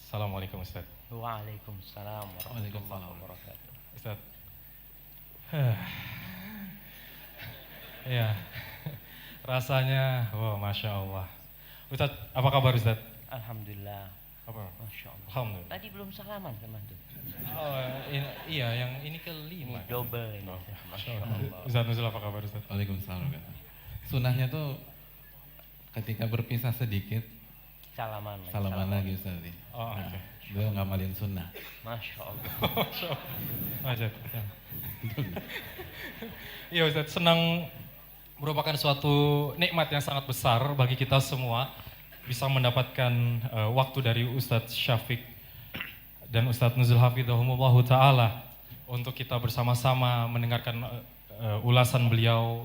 Assalamualaikum Ustaz. Waalaikumsalam warahmatullahi Waalaikumsalam. wabarakatuh. Ustaz. Ya, rasanya, wow, Masya Allah. Ustaz, apa kabar Ustaz? Alhamdulillah. Apa? Masya Allah. Alhamdulillah. Tadi belum salaman sama tuh. Oh, iya, yang ini kelima. Ini double ini. Masya Allah. Ustaz Nuzul, apa kabar Ustaz? Waalaikumsalam. Sunnahnya tuh ketika berpisah sedikit Salaman. salaman lagi Ustaz. Oh, oke. Beliau ngamalin sunnah. Masya Allah. Masya Allah. Iya Ustaz, senang merupakan suatu nikmat yang sangat besar bagi kita semua bisa mendapatkan waktu dari Ustadz Syafiq dan Ustadz Nuzul Hafidhahumullah Ta'ala untuk kita bersama-sama mendengarkan ulasan beliau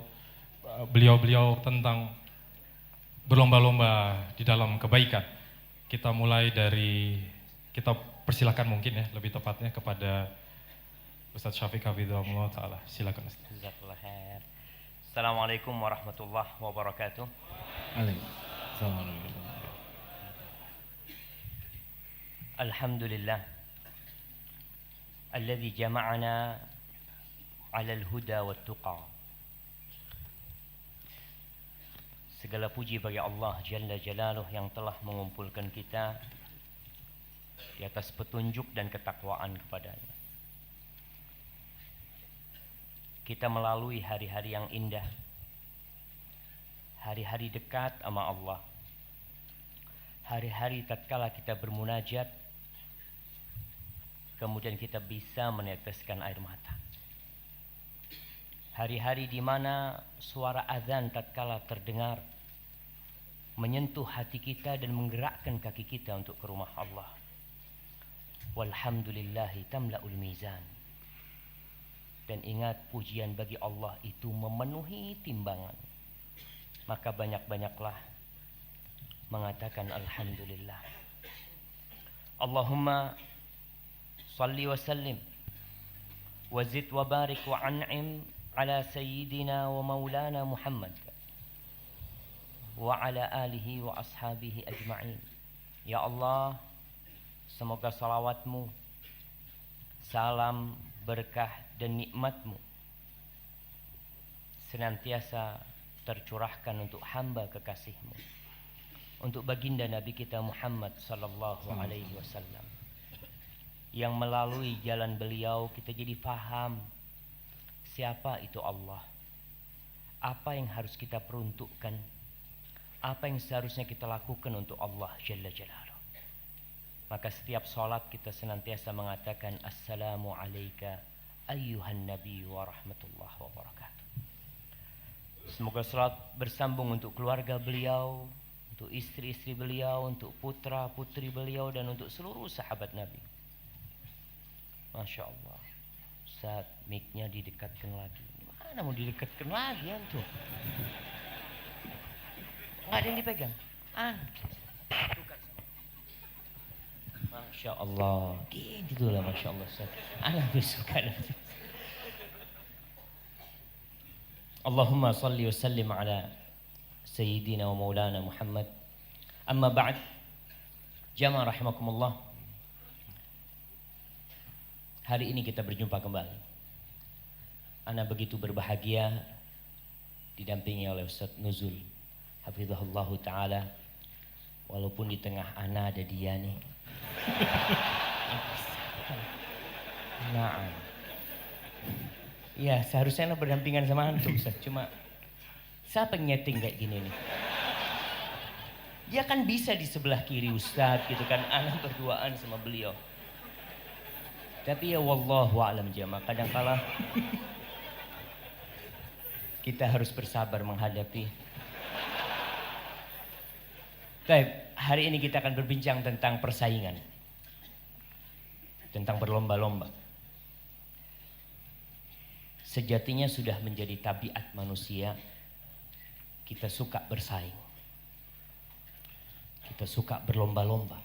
tentang berlomba-lomba di dalam kebaikan. Kita mulai dari, kita persilakan mungkin ya lebih tepatnya kepada Ustadz Syafiq Hafidhahumullah Ta'ala. Silakan Ustadz. Jazakallah khair. Assalamualaikum warahmatullahi wabarakatuh. Waalaikumsalam. Alhamdulillah. Alladzi jama'ana 'alal huda wat tuqa. Segala puji bagi Allah Jalla Jalaluh yang telah mengumpulkan kita di atas petunjuk dan ketakwaan kepadanya. Kita melalui hari-hari yang indah, hari-hari dekat sama Allah, hari-hari tatkala kita bermunajat, kemudian kita bisa meneteskan air mata. Hari-hari di mana suara azan tatkala terdengar menyentuh hati kita dan menggerakkan kaki kita untuk ke rumah Allah. Walhamdulillahi tamla'ul mizan. Dan ingat, pujian bagi Allah itu memenuhi timbangan. Maka banyak-banyaklah mengatakan alhamdulillah. Allahumma salli wa sallim wa zid wa barik wa an'im ala sayyidina wa maulana Muhammad wa ala alihi wa ashabihi ajma'in. Ya Allah, semoga salawatmu, salam, berkah dan nikmatmu senantiasa tercurahkan untuk hamba kekasihmu, untuk baginda Nabi kita Muhammad sallallahu alaihi wasallam, yang melalui jalan beliau kita jadi faham siapa itu Allah, apa yang harus kita peruntukkan, apa yang seharusnya kita lakukan untuk Allah Jalla Jalaluh. Maka setiap salat kita senantiasa mengatakan assalamu alayka ayyuhan nabi wa rahmatullahi wa barakatuh. Semoga salat bersambung untuk keluarga beliau, untuk istri-istri beliau, untuk putra-putri beliau, dan untuk seluruh sahabat Nabi. Masya Allah. Saat mic-nya didekatkan lagi. Mana mau didekatkan lagi antum? Nggak ada yang dipegang. Masya Allah. Gitulah Masya Allah. Anak suka. Allahumma salli wa sallim ala Sayyidina wa Maulana Muhammad. Amma ba'd. Jamaah rahimakumullah. Hari ini kita berjumpa kembali. Ana begitu berbahagia didampingi oleh Ustadz Nuzul Hafizahullah Ta'ala. Walaupun di tengah ana ada dia nih. Nah, ya seharusnya ana berdampingan sama antum Ustaz. Cuma siapa yang nyeting kayak gini nih? Dia kan bisa di sebelah kiri Ustaz gitu kan, ana berduaan sama beliau. Tapi ya wallahu a'lam jamaah, kadangkala kita harus bersabar menghadapi. Baik, hari ini kita akan berbincang tentang persaingan, tentang berlomba-lomba. Sejatinya sudah menjadi tabiat manusia, kita suka bersaing, kita suka berlomba-lomba,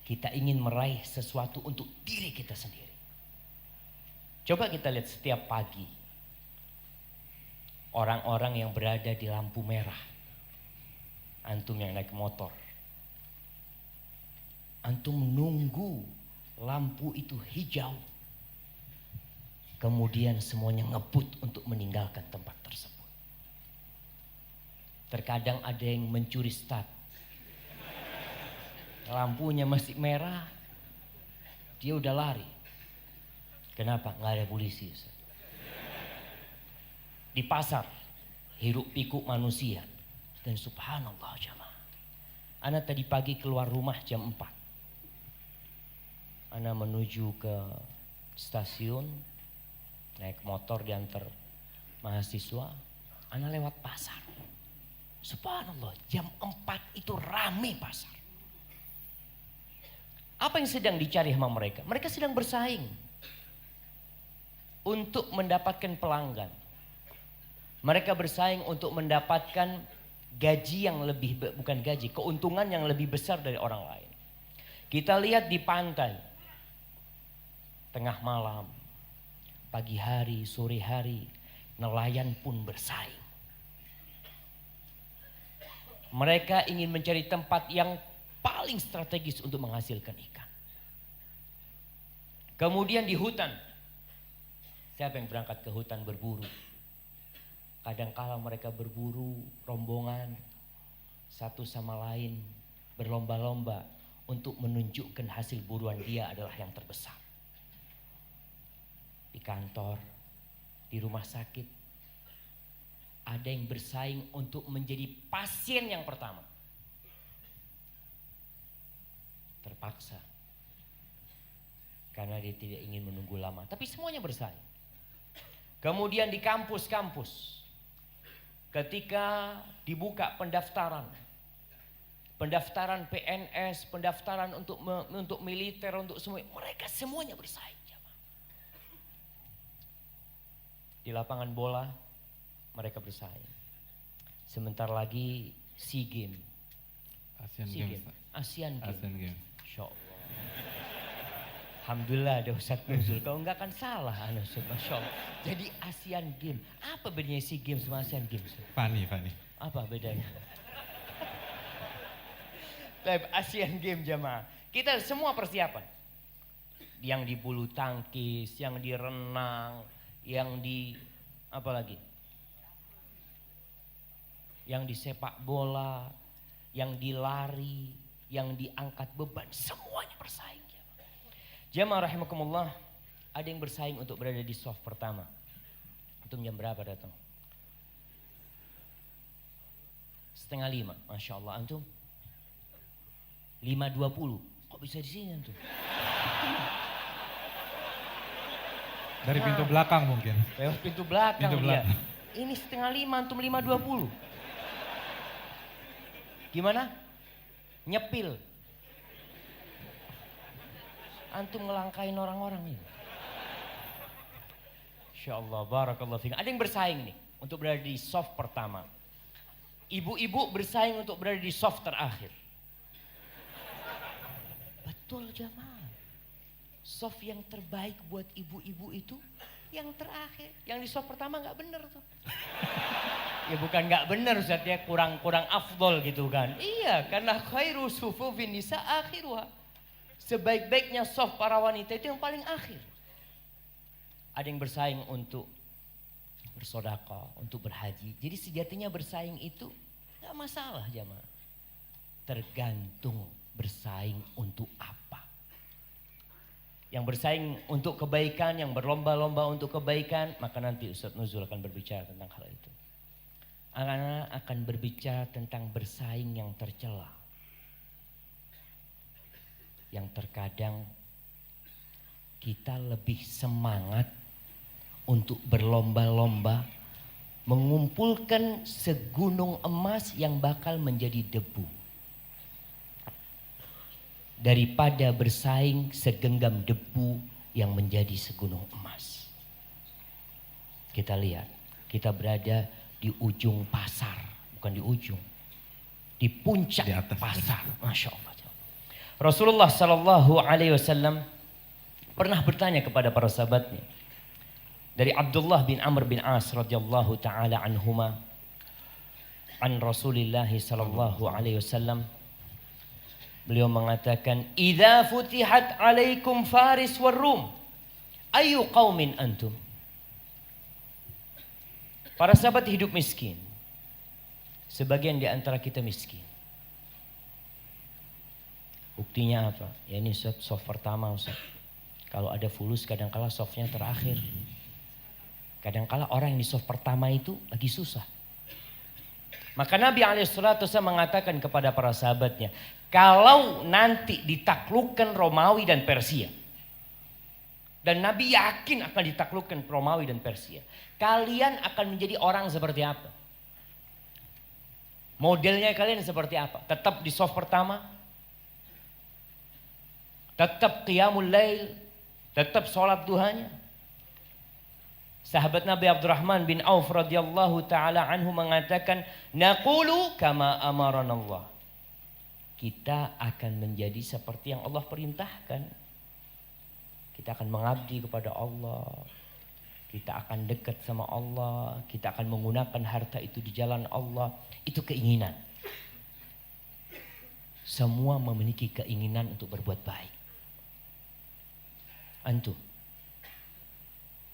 kita ingin meraih sesuatu untuk diri kita sendiri. Coba kita lihat setiap pagi orang-orang yang berada di lampu merah. Antum yang naik motor, Antum nunggu lampu itu hijau. Kemudian semuanya ngebut untuk meninggalkan tempat tersebut. Terkadang ada yang mencuri start. Lampunya masih merah, dia udah lari. Kenapa? Nggak ada polisi, Ustaz. Di pasar, hiruk pikuk manusia. Dan subhanallah jamaah. Ana tadi pagi keluar rumah jam 4. Ana menuju ke stasiun, naik motor diantar mahasiswa. Ana lewat pasar. Subhanallah, jam 4 itu rame pasar. Apa yang sedang dicari sama mereka? Mereka sedang bersaing untuk mendapatkan pelanggan. Mereka bersaing untuk mendapatkan gaji yang lebih, bukan gaji, keuntungan yang lebih besar dari orang lain. Kita lihat di pantai, tengah malam, pagi hari, sore hari, nelayan pun bersaing. Mereka ingin mencari tempat yang paling strategis untuk menghasilkan ikan. Kemudian di hutan, siapa yang berangkat ke hutan berburu? Kadangkala mereka berburu rombongan, satu sama lain berlomba-lomba untuk menunjukkan hasil buruan dia adalah yang terbesar. Di kantor, di rumah sakit, ada yang bersaing untuk menjadi pasien yang pertama. Terpaksa, karena dia tidak ingin menunggu lama. Tapi semuanya bersaing. Kemudian di kampus-kampus, ketika dibuka pendaftaran PNS, pendaftaran untuk militer, untuk semua, mereka semuanya bersaing. Di lapangan bola mereka bersaing. Sebentar lagi SEA Games. Asian Games. Masya Allah. Alhamdulillah ada Ustaz Nuzul. Kalau enggak kan salah Ustaz. Masya Allah. Jadi Asian Games. Apa bedanya SEA Games sama Asian Games? Fani. Apa bedanya? Asian Games jamaah. Kita semua persiapan. Yang di bulu tangkis, yang di renang, yang di apa lagi? Yang di sepak bola, yang di lari, yang diangkat beban, semuanya bersaing. Jamaah rahimakumullah, ada yang bersaing untuk berada di soft pertama. Antum jam berapa datang? 4:30, Masya Allah. Antum 5:20, kok bisa di sini antum? Dari pintu belakang mungkin. Lewat pintu belakang Pintu dia. belakang. Ini 4:30, antum 5:20. Gimana? Nyepil. Antum ngelangkain orang-orang ini. Insya Allah, barakallahu fiik. Ada yang bersaing nih untuk berada di soft pertama. Ibu-ibu bersaing untuk berada di soft terakhir. Betul jamaah. Soft yang terbaik buat ibu-ibu itu yang terakhir. Yang di soft pertama nggak bener tuh. Ya bukan nggak bener Ustaz ya, kurang afdol gitu kan. Iya, karena khairu sufufin nisa akhiruha. Sebaik-baiknya soft para wanita itu yang paling akhir. Ada yang bersaing untuk bersedekah, untuk berhaji. Jadi sejatinya bersaing itu nggak masalah jamaah. Tergantung bersaing untuk apa. Yang bersaing untuk kebaikan, yang berlomba-lomba untuk kebaikan, maka nanti Ustaz Nuzul akan berbicara tentang hal itu. Anak akan berbicara tentang bersaing yang tercela. Yang terkadang kita lebih semangat untuk berlomba-lomba mengumpulkan segunung emas yang bakal menjadi debu daripada bersaing segenggam debu yang menjadi segunung emas. Kita lihat, kita berada di ujung pasar, bukan di ujung, di puncak Di atas. pasar. Masya Allah. Rasulullah Sallallahu Alaihi Wasallam pernah bertanya kepada para sahabatnya. Dari Abdullah bin Amr bin As radhiyallahu taala anhuma, an Rasulillah Sallallahu Alaihi Wasallam, Beliau mengatakan, "Idza futihat 'alaikum Faris war Rum, ayu qaumin antum?" Para sahabat hidup miskin. Sebagian di antara kita miskin. Buktinya apa? Ya ini soft pertama Ustaz. Kalau ada fulus kadangkala softnya terakhir. Kadangkala orang yang di soft pertama itu lagi susah. Maka Nabi SAW mengatakan kepada para sahabatnya, kalau nanti ditaklukkan Romawi dan Persia, dan Nabi yakin akan ditaklukkan Romawi dan Persia, kalian akan menjadi orang seperti apa? Modelnya kalian seperti apa? Tetap di soft pertama? Tetap qiyamul lail? Tetap sholat duhanya? Sahabat Nabi Abdurrahman bin Auf radhiyallahu taala anhu mengatakan, naqulu kama amaranallah. Kita akan menjadi seperti yang Allah perintahkan. Kita akan mengabdi kepada Allah. Kita akan dekat sama Allah. Kita akan menggunakan harta itu di jalan Allah. Itu keinginan. Semua memiliki keinginan untuk berbuat baik. Antum,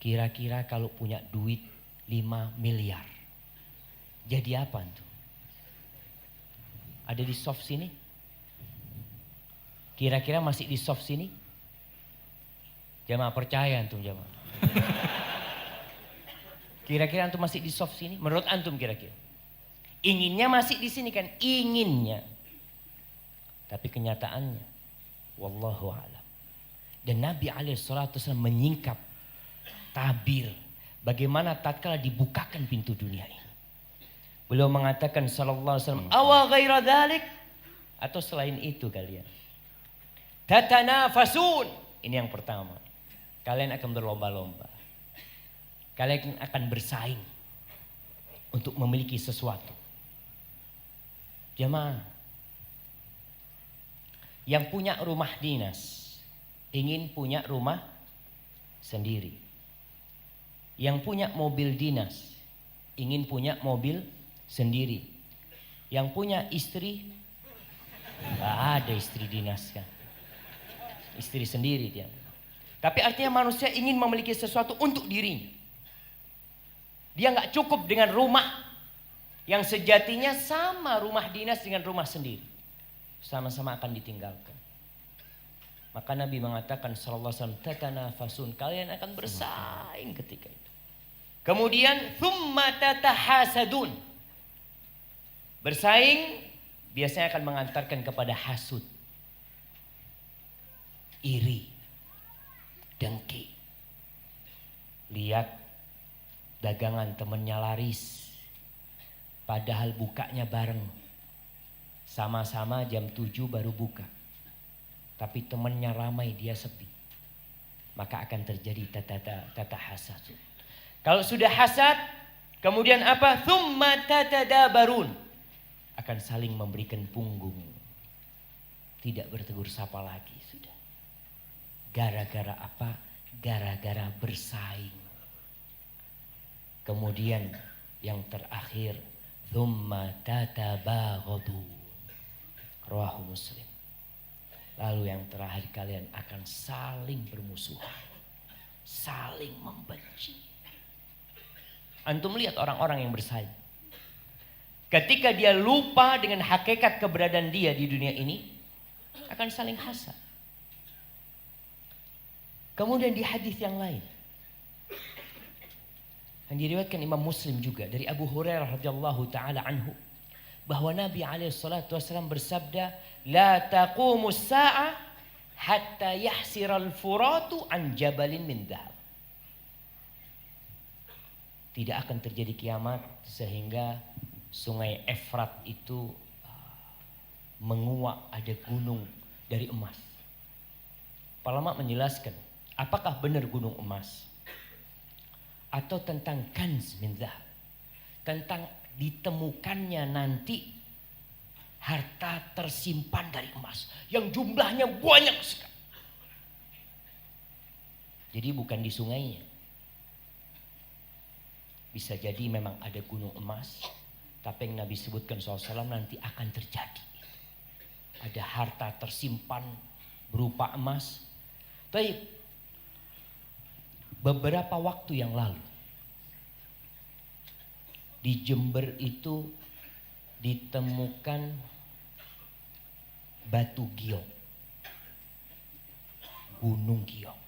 kira-kira kalau punya duit 5 miliar, jadi apa antum? Ada di soft sini? Kira-kira masih di soft sini? Jamaah percaya antum jamaah. Kira-kira antum masih di soft sini? Menurut antum kira-kira? Inginnya masih di sini kan? Inginnya. Tapi kenyataannya, wallahu a'lam. Dan Nabi SAW menyingkap tabir bagaimana tatkala dibukakan pintu dunia ini. Beliau mengatakan sallallahu alaihi wasallam, "Awa ghaira dzalik?" Atau selain itu kalian. Tatanafasun. Ini yang pertama. Kalian akan berlomba-lomba. Kalian akan bersaing untuk memiliki sesuatu. Jemaah, yang punya rumah dinas ingin punya rumah sendiri. Yang punya mobil dinas ingin punya mobil sendiri. Yang punya istri, nggak ada istri dinas kan, istri sendiri dia. Tapi artinya manusia ingin memiliki sesuatu untuk dirinya. Dia nggak cukup dengan rumah yang sejatinya sama rumah dinas dengan rumah sendiri, sama-sama akan ditinggalkan. Maka Nabi mengatakan sallallahu alaihi wasallam, tatanafasun, kalian akan bersaing ketika itu. Kemudian thumma tatahasadun. Bersaing biasanya akan mengantarkan kepada hasud, iri, dengki. Lihat dagangan temennya laris, padahal bukanya bareng. Sama-sama jam 7 baru buka. Tapi temannya ramai, dia sepi. Maka akan terjadi tata hasad. Kalau sudah hasad, kemudian apa? Thumma tatadabarun. Akan saling memberikan punggung. Tidak bertegur sapa lagi. Sudah. Gara-gara apa? Gara-gara bersaing. Kemudian yang terakhir, thumma tatabaghadu. Rawahu Muslim. Lalu yang terakhir kalian akan saling bermusuhan. Saling membenci. Antum lihat orang-orang yang bersaing. Ketika dia lupa dengan hakikat keberadaan dia di dunia ini, akan saling hasad. Kemudian di hadis yang lain, yang diriwayatkan Imam Muslim juga dari Abu Hurairah radhiyallahu taala anhu, bahwa Nabi SAW bersabda, la taqumus sa'ah hatta yahsiral furatu an jabalin min dhahab. Tidak akan terjadi kiamat sehingga sungai Efrat itu menguak ada gunung dari emas. Para ulama menjelaskan, apakah benar gunung emas? Atau tentang kanz min dhahab, tentang ditemukannya nanti harta tersimpan dari emas yang jumlahnya banyak sekali. Jadi bukan di sungainya. Bisa jadi memang ada gunung emas, tapi yang Nabi sebutkan SAW nanti akan terjadi. ada harta tersimpan berupa emas. Tapi beberapa waktu yang lalu di Jember itu ditemukan batu giok, gunung giok.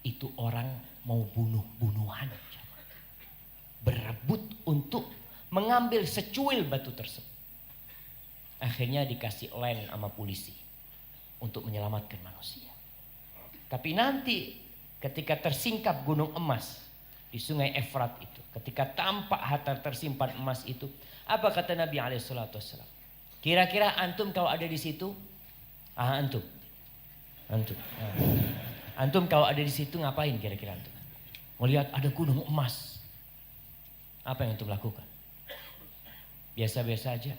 Itu orang mau bunuh-bunuhan, berebut untuk mengambil secuil batu tersebut. Akhirnya dikasih land sama polisi untuk menyelamatkan manusia. Tapi nanti ketika tersingkap gunung emas di sungai Efrat itu, ketika tampak harta tersimpan emas itu, apa kata Nabi SAW? Kira-kira antum kalau ada di situ, antum kalau ada di situ ngapain kira-kira antum? Melihat ada gunung emas, apa yang antum lakukan? Biasa-biasa aja.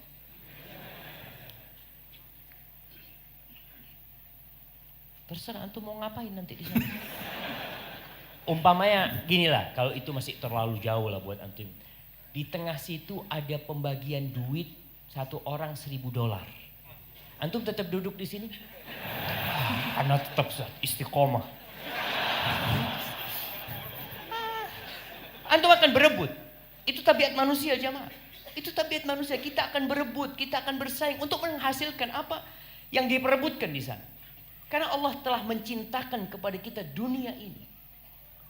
Terserah antum mau ngapain nanti di sana. Umpamanya ginilah, kalau itu masih terlalu jauh lah buat antum. Di tengah situ ada pembagian duit, satu orang $1.000. Antum tetap duduk di sini? Karena tetap istiqomah. Antum akan berebut. Itu tabiat manusia jamaah. Itu tabiat manusia. Kita akan berebut, kita akan bersaing untuk menghasilkan apa yang diperebutkan di sana. Karena Allah telah mencintakan kepada kita dunia ini.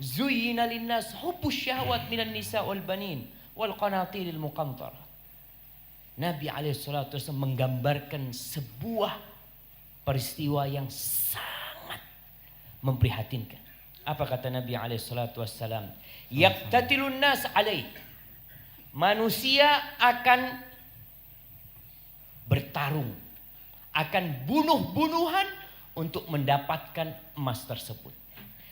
Zuyyina linnas hubbus syahwat minan nisa wal banin wal qanatiril muqantarah. Nabi SAW menggambarkan sebuah peristiwa yang sangat memprihatinkan. Apa kata Nabi SAW? Yaqtatilun nas alaih. Manusia akan bertarung, akan bunuh-bunuhan untuk mendapatkan emas tersebut.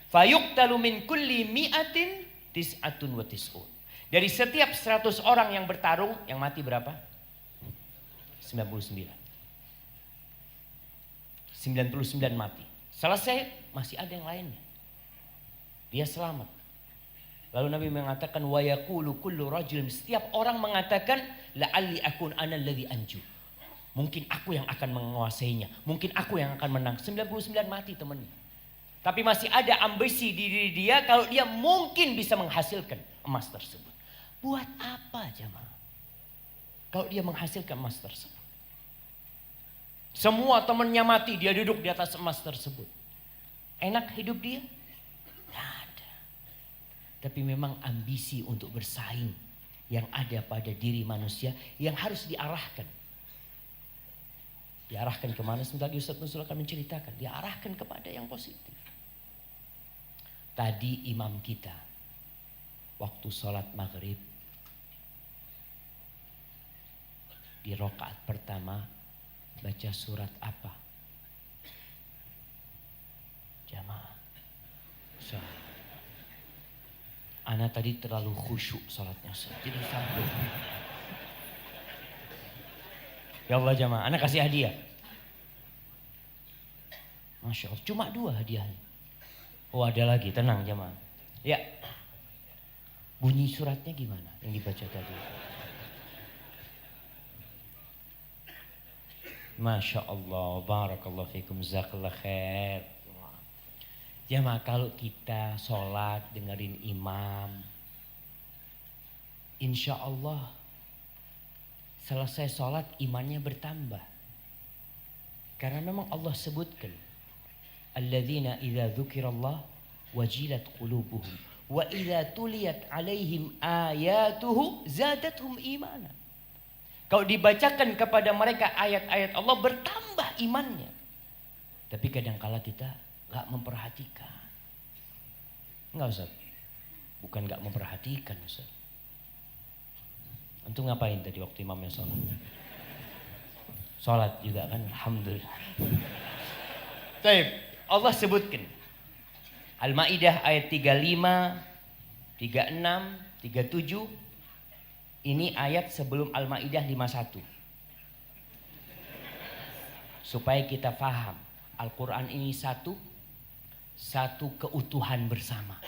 Fayuqtalu min kulli mi'atin tis'atun wa tis'un. Dari setiap 100 orang yang bertarung, yang mati berapa? 99. 99 mati. Selesai, masih ada yang lainnya. Dia selamat. Lalu Nabi mengatakan wa yaqulu kullu rajulin, setiap orang mengatakan la'alli akun ana alladhi anju. Mungkin aku yang akan menguasainya. Mungkin aku yang akan menang. 99 mati temannya. Tapi masih ada ambisi di diri dia kalau dia mungkin bisa menghasilkan emas tersebut. Buat apa jemaah? Kalau dia menghasilkan emas tersebut. Semua temannya mati, dia duduk di atas emas tersebut. Enak hidup dia? Tidak ada. Tapi memang ambisi untuk bersaing yang ada pada diri manusia yang harus diarahkan. Diarahkan kemana? Sebentar Ustaz Nuzul akan menceritakan. Diarahkan kepada yang positif. Tadi imam kita waktu sholat maghrib di rakaat pertama baca surat apa? Jamaah. Ana tadi terlalu khusyuk sholatnya. Jadi sampai. Ya Allah jamaah, ana kasih hadiah. Masya Allah, cuma 2 hadiahnya. Oh ada lagi, tenang jamaah. Ya, bunyi suratnya gimana yang dibaca tadi? Masya Allah, barakallahu fikum, jazakallah khair. Jamaah kalau kita sholat dengerin imam, insya Allah selesai sholat imannya bertambah. Karena memang Allah sebutkan alladzina idza dzukirallah wajilat qulubuhum wa idza tuliyat alaihim ayatuhu zadatuhum imana. Kalau dibacakan kepada mereka ayat-ayat Allah bertambah imannya. Tapi kadangkala kita enggak memperhatikan. Enggak Ustaz. Bukan enggak memperhatikan Ustaz. Antum ngapain tadi waktu imamnya sholat? Sholat juga kan, alhamdulillah. Baik, Allah sebutkan Al-Maidah ayat 35, 36, 37. Ini ayat sebelum Al-Maidah 51. Supaya kita faham, Al-Quran ini satu keutuhan bersama.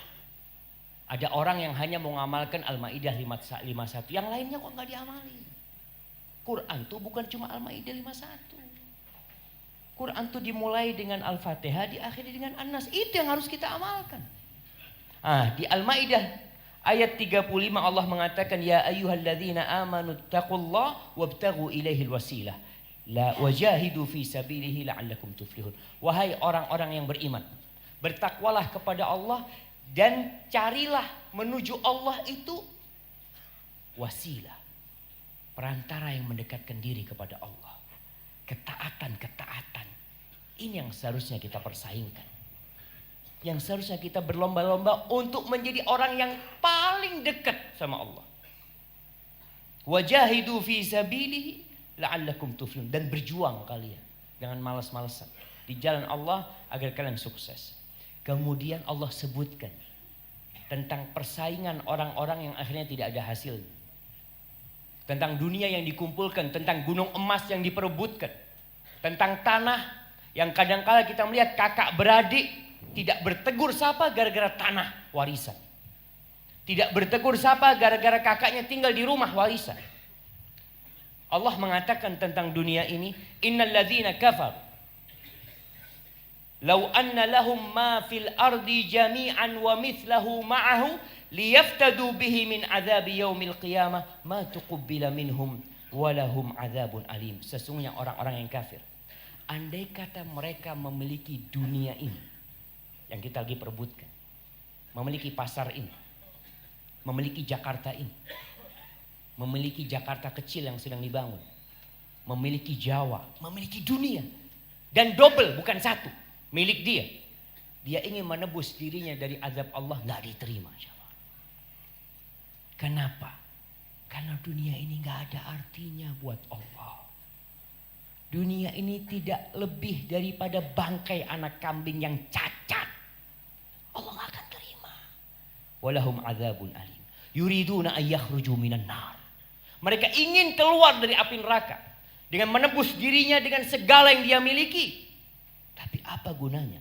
Ada orang yang hanya mau mengamalkan Al-Maidah 51, yang lainnya kok nggak diamali. Quran tuh bukan cuma Al-Maidah 51. Quran itu dimulai dengan Al-Fatihah, diakhiri dengan An-Nas. Itu yang harus kita amalkan. Di Al-Maidah ayat 35 Allah mengatakan, ya ayyuhalladzina amanu taqullaha wabtaghu ilaihil wasilah la wajahidu fi sabilihi la'allakum tuflihun. Wahai orang-orang yang beriman, bertakwalah kepada Allah dan carilah menuju Allah itu wasilah, perantara yang mendekatkan diri kepada Allah. Ketaatan. Ini yang seharusnya kita persaingkan. Yang seharusnya kita berlomba-lomba untuk menjadi orang yang paling dekat sama Allah. Wajahidu fi sabilihi la'allakum tuflihun. Dan berjuang kalian. Jangan malas-malasan. Di jalan Allah agar kalian sukses. Kemudian Allah sebutkan tentang persaingan orang-orang yang akhirnya tidak ada hasilnya. Tentang dunia yang dikumpulkan, tentang gunung emas yang diperebutkan, tentang tanah yang kadang-kala kita melihat kakak beradik tidak bertegur sapa gara-gara tanah warisan. Tidak bertegur sapa gara-gara kakaknya tinggal di rumah warisan. Allah mengatakan tentang dunia ini, innal ladzina kafaru law anna lahum ma fil ardi jami'an wa mithlahu ma'ahu liyaftadu bihi min adzabi yaumil qiyamah ma tuqabbila minhum wa lahum adzabun alim. Sesungguhnya orang-orang yang kafir, andai kata mereka memiliki dunia ini yang kita lagi perebutkan, memiliki pasar ini, memiliki Jakarta ini, memiliki Jakarta kecil yang sedang dibangun, memiliki Jawa, memiliki dunia, dan double bukan satu milik dia. Dia ingin menebus dirinya dari azab Allah, nggak diterima. Kenapa? Karena dunia ini nggak ada artinya buat Allah. Dunia ini tidak lebih daripada bangkai anak kambing yang cacat. Allah nggak akan terima. Walahum adzabun alim. Yuriduna ayyakhruju minan nar. Mereka ingin keluar dari api neraka dengan menebus dirinya dengan segala yang dia miliki. Tapi apa gunanya?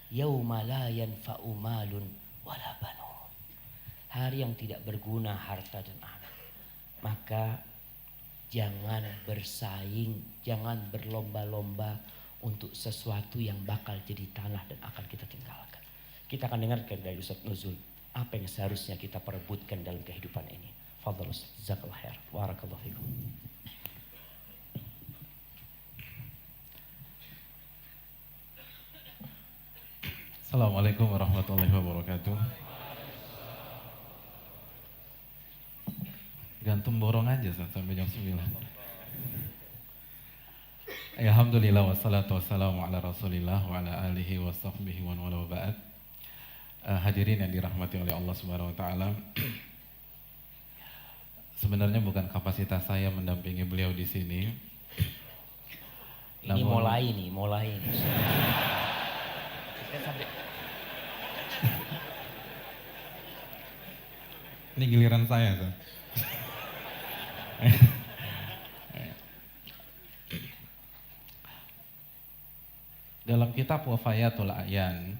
Yauma la yanfa'u malun wala banun. Hari yang tidak berguna harta dan anak. Maka jangan bersaing, jangan berlomba-lomba untuk sesuatu yang bakal jadi tanah dan akan kita tinggalkan. Kita akan dengarkan dari Ustaz Nuzul apa yang seharusnya kita perebutkan dalam kehidupan ini. Fadhal Ustaz, jazakallahu khair. Barakallahu fikum. Assalamualaikum warahmatullahi wabarakatuh. Gantung borong aja sampai jam 9. Alhamdulillah wassalatu wassalamu ala rasulillah wa ala alihi wa sahbihi wa wala ba'd. Hadirin yang dirahmati oleh Allah Subhanahu wa taala. Sebenarnya bukan kapasitas saya mendampingi beliau di sini. Ini mulai nih. Ini giliran saya tuh. Dalam kitab Wafayatul A'yan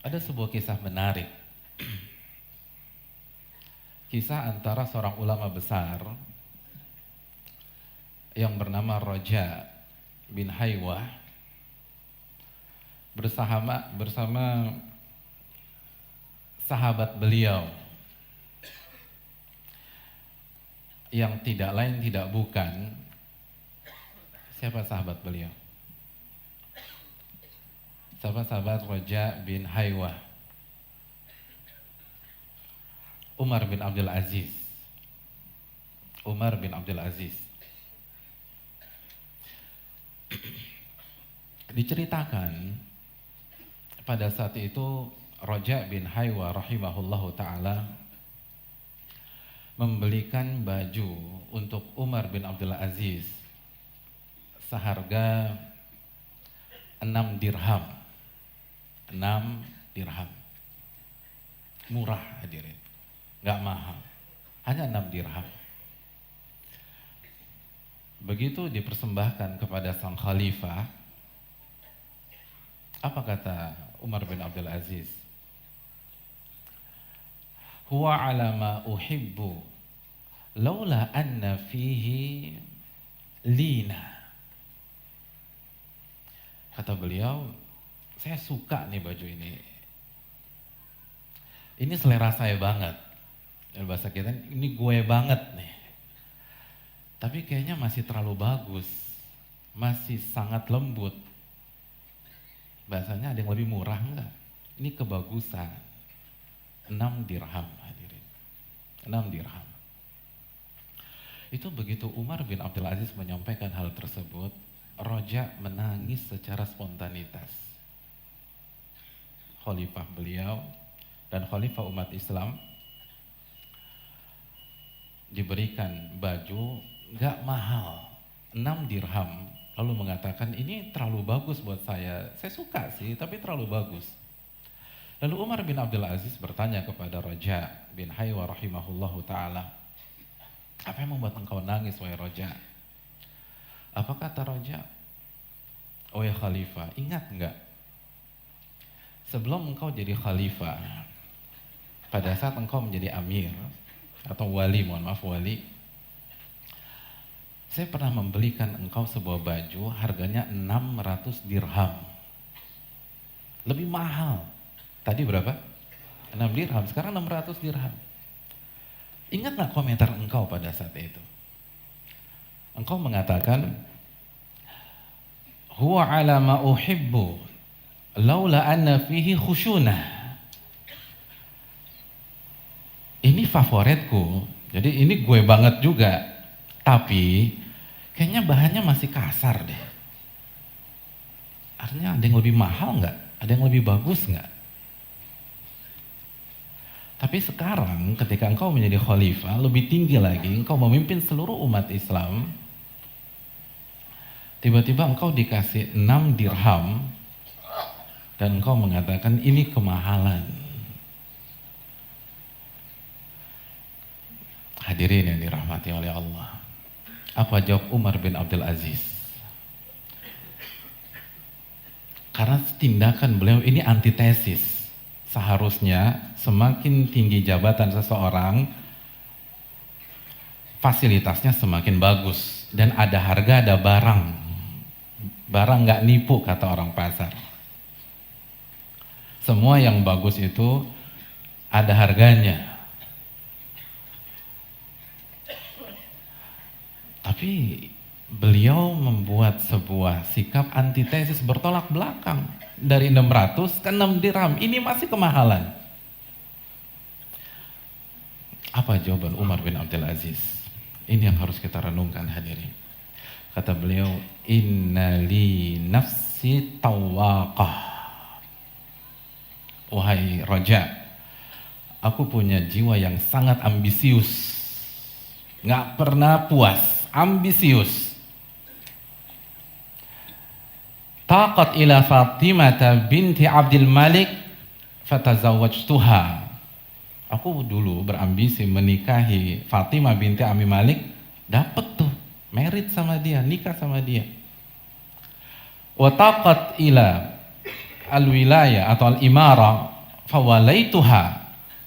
ada sebuah kisah menarik. Kisah antara seorang ulama besar yang bernama Raja bin Haywah bersama sahabat beliau yang tidak lain tidak bukan, siapa sahabat beliau? Sahabat Raja bin Haywah? Umar bin Abdul Aziz. Umar bin Abdul Aziz. Diceritakan pada saat itu Raja bin Haywah rahimahullahu ta'ala membelikan baju untuk Umar bin Abdul Aziz seharga 6 dirham. 6 dirham. Murah hadirin. Gak mahal. Hanya 6 dirham. Begitu dipersembahkan kepada sang khalifah, apa kata Umar bin Abdul Aziz? Huwa ala ma uhibbu laula anna fihi lina. Kata beliau, saya suka nih baju ini. Ini selera saya banget. Dalam bahasa kita, ini gue banget nih. Tapi kayaknya masih terlalu bagus. Masih sangat lembut. Bahasanya ada yang lebih murah enggak? Ini kebagusan. 6 dirham hadirin. 6 dirham. Itu begitu Umar bin Abdul Aziz menyampaikan hal tersebut, Roja menangis secara spontanitas. Khalifah beliau dan khalifah umat Islam diberikan baju gak mahal, 6 dirham, lalu mengatakan ini terlalu bagus buat saya suka sih tapi terlalu bagus. Lalu Umar bin Abdul Aziz bertanya kepada Roja bin Haywa rahimahullahu ta'ala, apa yang membuat engkau nangis wahai Roja? Apa kata Roja? Oh ya khalifah, ingat enggak? Sebelum engkau jadi khalifah, pada saat engkau menjadi amir atau wali, wali, saya pernah membelikan engkau sebuah baju harganya 600 dirham. Lebih mahal. Tadi berapa? 6 dirham, sekarang 600 dirham. Ingat gak komentar engkau pada saat itu? Engkau mengatakan, huwa ala ma uhibbu laula anna fihi khusyunah. Ini favoritku, jadi ini gue banget juga, tapi kayaknya bahannya masih kasar deh. Artinya ada yang lebih mahal nggak? Ada yang lebih bagus nggak? Tapi sekarang ketika engkau menjadi khalifah, lebih tinggi lagi, engkau memimpin seluruh umat Islam, tiba-tiba engkau dikasih 6 dirham dan engkau mengatakan ini kemahalan. Hadirin yang dirahmati oleh Allah. Apa jawab Umar bin Abdul Aziz? Karena tindakan beliau ini antitesis. Seharusnya semakin tinggi jabatan seseorang, fasilitasnya semakin bagus dan ada harga, ada barang. Barang nggak nipu kata orang pasar. Semua yang bagus itu ada harganya. Tapi beliau membuat sebuah sikap antitesis bertolak belakang. Dari 600 ke 6 dirham, ini masih kemahalan. Apa jawaban Umar bin Abdul Aziz? Ini yang harus kita renungkan hadirin. Kata beliau, inna li nafsi tawaqah. Wahai Raja, aku punya jiwa yang sangat ambisius. Nggak pernah puas, ambisius. Taqat ila Fatimah binti Abdul Malik fatazawwajtuha. Aku dulu berambisi menikahi Fatimah binti Abi Malik, dapat tuh married sama dia, nikah sama dia. Wa taqat ila al-wilayah atau al-imara fawalaituha.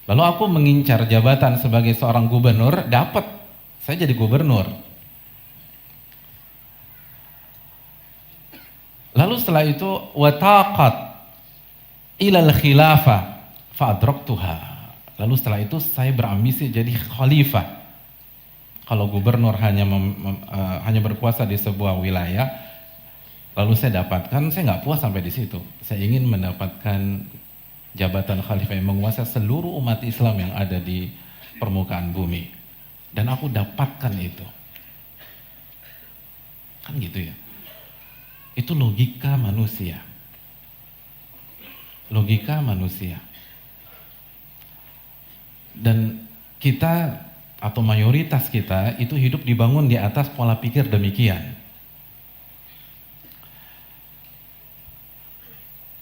Lalu aku mengincar jabatan sebagai seorang gubernur, dapat. Saya jadi gubernur. Lalu setelah itu wataqat ilal khilafah fa'adraktuha. Lalu setelah itu saya berambisi jadi khalifah. Kalau gubernur hanya berkuasa di sebuah wilayah, lalu saya dapatkan, saya nggak puas sampai di situ. Saya ingin mendapatkan jabatan khalifah yang menguasai seluruh umat Islam yang ada di permukaan bumi. Dan aku dapatkan itu. Kan gitu ya. Itu logika manusia. Logika manusia. Dan kita atau mayoritas kita itu hidup dibangun di atas pola pikir demikian.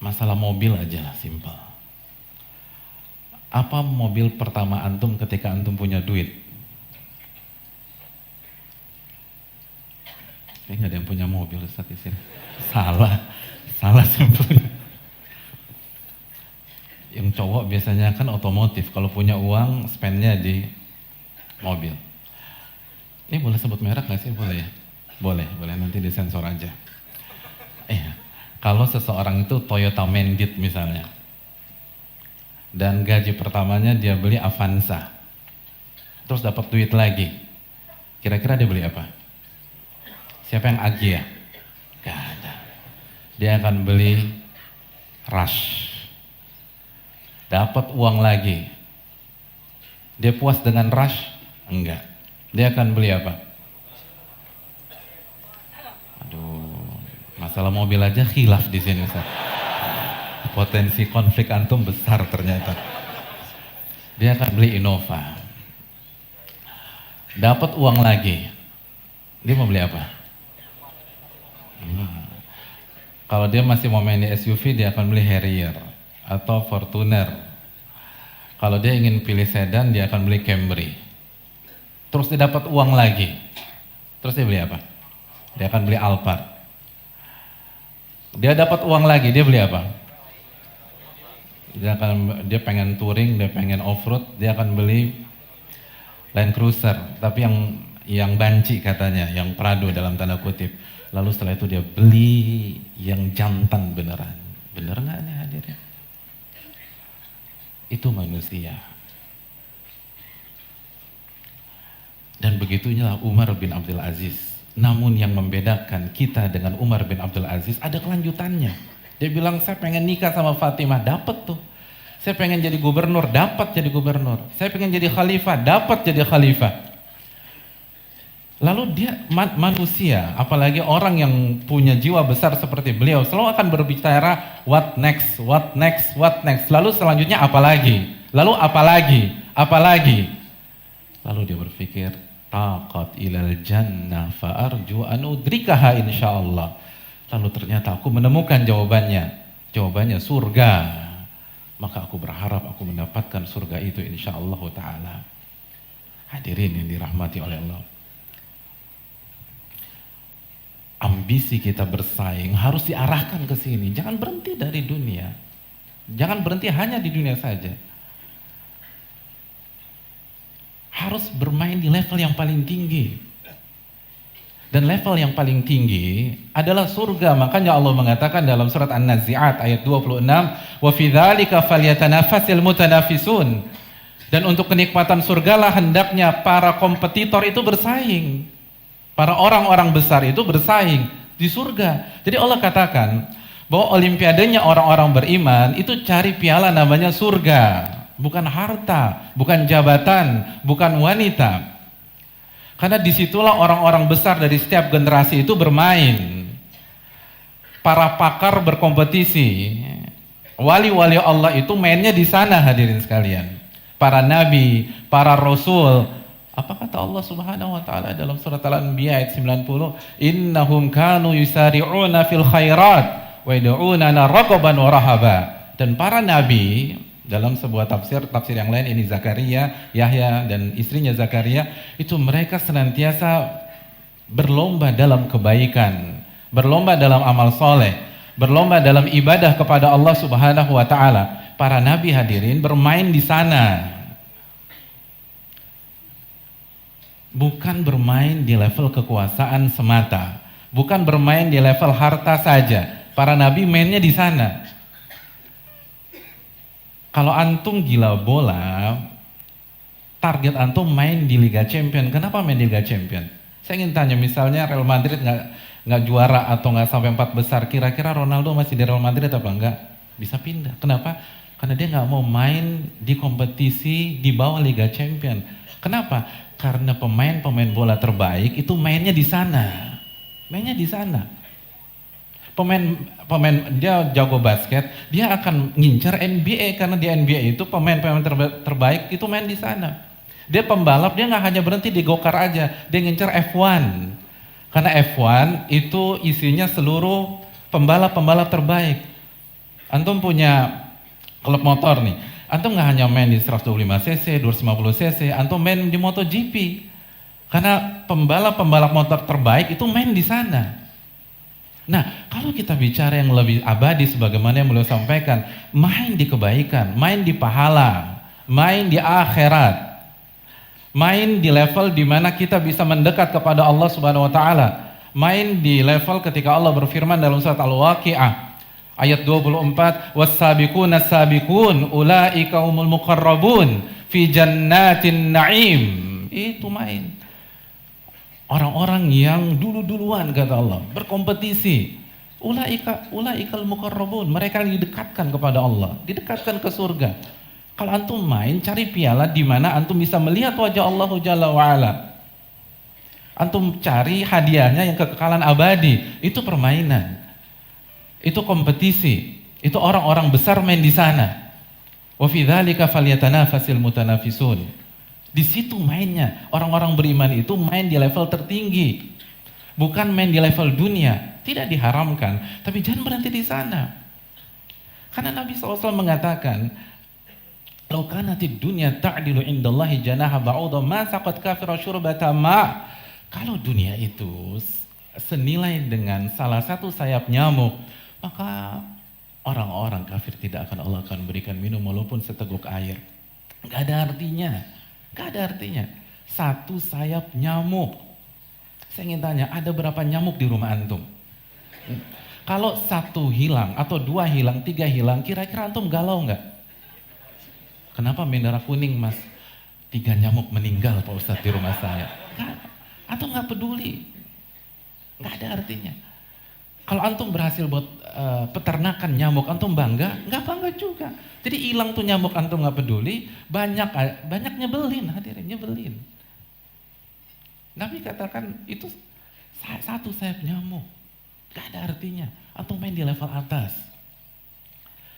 Masalah mobil aja lah, simpel. Apa mobil pertama antum ketika antum punya duit? Kayaknya nggak ada yang punya mobil Ustaz di sini. Salah sebetulnya. Yang cowok biasanya kan otomotif, kalau punya uang spendnya di mobil. Ini boleh sebut merek nggak sih? Boleh ya? Boleh nanti disensor aja. Kalau seseorang itu Toyota Mandit misalnya, dan gaji pertamanya dia beli Avanza, terus dapat duit lagi, kira-kira dia beli apa? Siapa yang Agia? Gak ada. Dia akan beli Rush. Dapat uang lagi, dia puas dengan Rush? Enggak. Dia akan beli apa? Aduh, masalah mobil aja khilaf di sini, Ustaz. Potensi konflik antum besar ternyata. Dia akan beli Innova. Dapat uang lagi, dia mau beli apa? Kalau dia masih mau main di SUV, dia akan beli Harrier atau Fortuner. Kalau dia ingin pilih sedan, dia akan beli Camry. Terus dia dapat uang lagi, terus dia beli apa? Dia akan beli Alphard. Dia dapat uang lagi, dia beli apa? Dia pengen touring, dia pengen off-road, dia akan beli Land Cruiser, tapi yang banci katanya, yang Prado dalam tanda kutip. Lalu setelah itu dia beli yang jantan beneran. Bener nggak nih hadirin? Itu manusia. Dan begitunya Umar bin Abdul Aziz. Namun yang membedakan kita dengan Umar bin Abdul Aziz ada kelanjutannya. Dia bilang, saya pengen nikah sama Fatimah, dapat tuh. Saya pengen jadi gubernur, dapat jadi gubernur. Saya pengen jadi khalifah, dapat jadi khalifah. Lalu dia manusia, apalagi orang yang punya jiwa besar seperti beliau, selalu akan berbicara what next, what next, what next. Lalu selanjutnya apa lagi? Lalu apa lagi? Apa lagi? Lalu dia berpikir, taqat ilal jannah fa'arju an udrikaha insyaallah. Lalu ternyata aku menemukan jawabannya. Jawabannya surga. Maka aku berharap aku mendapatkan surga itu insyaallah ta'ala. Hadirin yang dirahmati oleh Allah. Ambisi kita bersaing harus diarahkan ke sini. Jangan berhenti dari dunia. Jangan berhenti hanya di dunia saja. Harus bermain di level yang paling tinggi. Dan level yang paling tinggi adalah surga. Makanya Allah mengatakan dalam surat An-Nazi'at ayat 26, "Wa fi dzalika falyatanafasil mutanafisun." Dan untuk kenikmatan surgalah hendaknya para kompetitor itu bersaing. Para orang-orang besar itu bersaing di surga. Jadi Allah katakan bahwa olimpiadenya orang-orang beriman itu cari piala namanya surga. Bukan harta, bukan jabatan, bukan wanita. Karena disitulah orang-orang besar dari setiap generasi itu bermain. Para pakar berkompetisi. Wali-wali Allah itu mainnya di sana hadirin sekalian. Para nabi, para rasul. Apa kata Allah Subhanahu wa taala dalam surat Al-Anbiya ayat 90? Innahum kanu yusari'una fil khairat wa yad'unana raghaban wa rahaba. Dan para nabi dalam sebuah tafsir yang lain ini Zakaria, Yahya dan istrinya Zakaria, itu mereka senantiasa berlomba dalam kebaikan, berlomba dalam amal soleh, berlomba dalam ibadah kepada Allah Subhanahu wa taala. Para nabi hadirin bermain di sana. Bukan bermain di level kekuasaan semata, bukan bermain di level harta saja. Para nabi mainnya di sana. Kalau antum gila bola, target antum main di Liga Champion. Kenapa main di Liga Champion? Saya ingin tanya, misalnya Real Madrid nggak juara atau nggak sampai 4 besar, kira-kira Ronaldo masih di Real Madrid apa enggak? Bisa pindah. Kenapa? Karena dia nggak mau main di kompetisi di bawah Liga Champion. Kenapa? Karena pemain-pemain bola terbaik itu mainnya di sana. Mainnya di sana. Pemain dia jago basket, dia akan ngincar NBA karena di NBA itu pemain-pemain terbaik itu main di sana. Dia pembalap, dia nggak hanya berhenti di go-kart aja, dia ngincar F1. Karena F1 itu isinya seluruh pembalap-pembalap terbaik. Antum punya klub motor nih. Antum nggak hanya main di 125 cc, 250 cc, antum main di MotoGP. Karena pembalap-pembalap motor terbaik itu main di sana. Nah, kalau kita bicara yang lebih abadi sebagaimana yang beliau sampaikan, main di kebaikan, main di pahala, main di akhirat. Main di level di mana kita bisa mendekat kepada Allah Subhanahu wa taala. main di level ketika Allah berfirman dalam surat Al-Waqi'ah ayat 24, was-sabiquna as-sabiqun ulaika humul muqarrabun fi jannatin na'im. Itu main. Orang-orang yang dulu-duluan kata Allah, berkompetisi. Ulaikal muqarrabun, mereka yang didekatkan kepada Allah, didekatkan ke surga. Kalau antum main cari piala di mana antum bisa melihat wajah Allah Jalla wa Ala. Antum cari hadiahnya yang kekekalan abadi, itu permainan. Itu kompetisi. Itu orang-orang besar main di sana. Wa fi dzalika falyatanafasil mutanafisun. Di situ mainnya. Orang-orang beriman itu main di level tertinggi. Bukan main di level dunia. Tidak diharamkan, tapi jangan berhenti di sana. Karena Nabi SAW mengatakan, "Lau kanatid dunya ta'dilu indallahi janaha ba'udha ma saqat kafira syurbata ma." Kalau dunia itu senilai dengan salah satu sayap nyamuk, maka orang-orang kafir tidak akan Allah akan berikan minum walaupun seteguk air. Gak ada artinya. Gak ada artinya. Satu sayap nyamuk. Saya ingin tanya, ada berapa nyamuk di rumah antum? Kalau satu hilang, atau dua hilang, tiga hilang, kira-kira antum galau nggak? Kenapa bendera kuning mas? 3 nyamuk meninggal Pak Ustadz di rumah saya. Nggak, atau nggak peduli. Nggak ada artinya. Kalau antum berhasil buat peternakan nyamuk, antum bangga? Nggak bangga juga. Jadi hilang tuh nyamuk, antum nggak peduli, banyak nyebelin, hadirin nyebelin. Nabi katakan itu satu sayap nyamuk. Gak ada artinya. Antum main di level atas.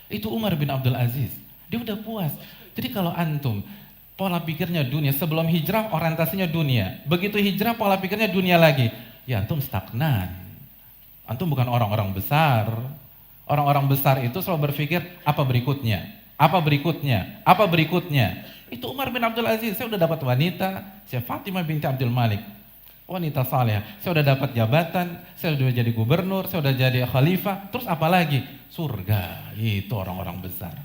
Itu Umar bin Abdul Aziz. Dia udah puas. Jadi kalau antum pola pikirnya dunia, sebelum hijrah orientasinya dunia. Begitu hijrah pola pikirnya dunia lagi. Ya antum stagnan. Antum bukan orang-orang besar. Orang-orang besar itu selalu berpikir apa berikutnya? Apa berikutnya? Apa berikutnya? Itu Umar bin Abdul Aziz. Saya udah dapat wanita. Saya Fatimah binti Abdul Malik. Wanita saleh, saya udah dapat jabatan, saya udah jadi gubernur, saya udah jadi khalifah, terus apa lagi? Surga. Itu orang-orang besar.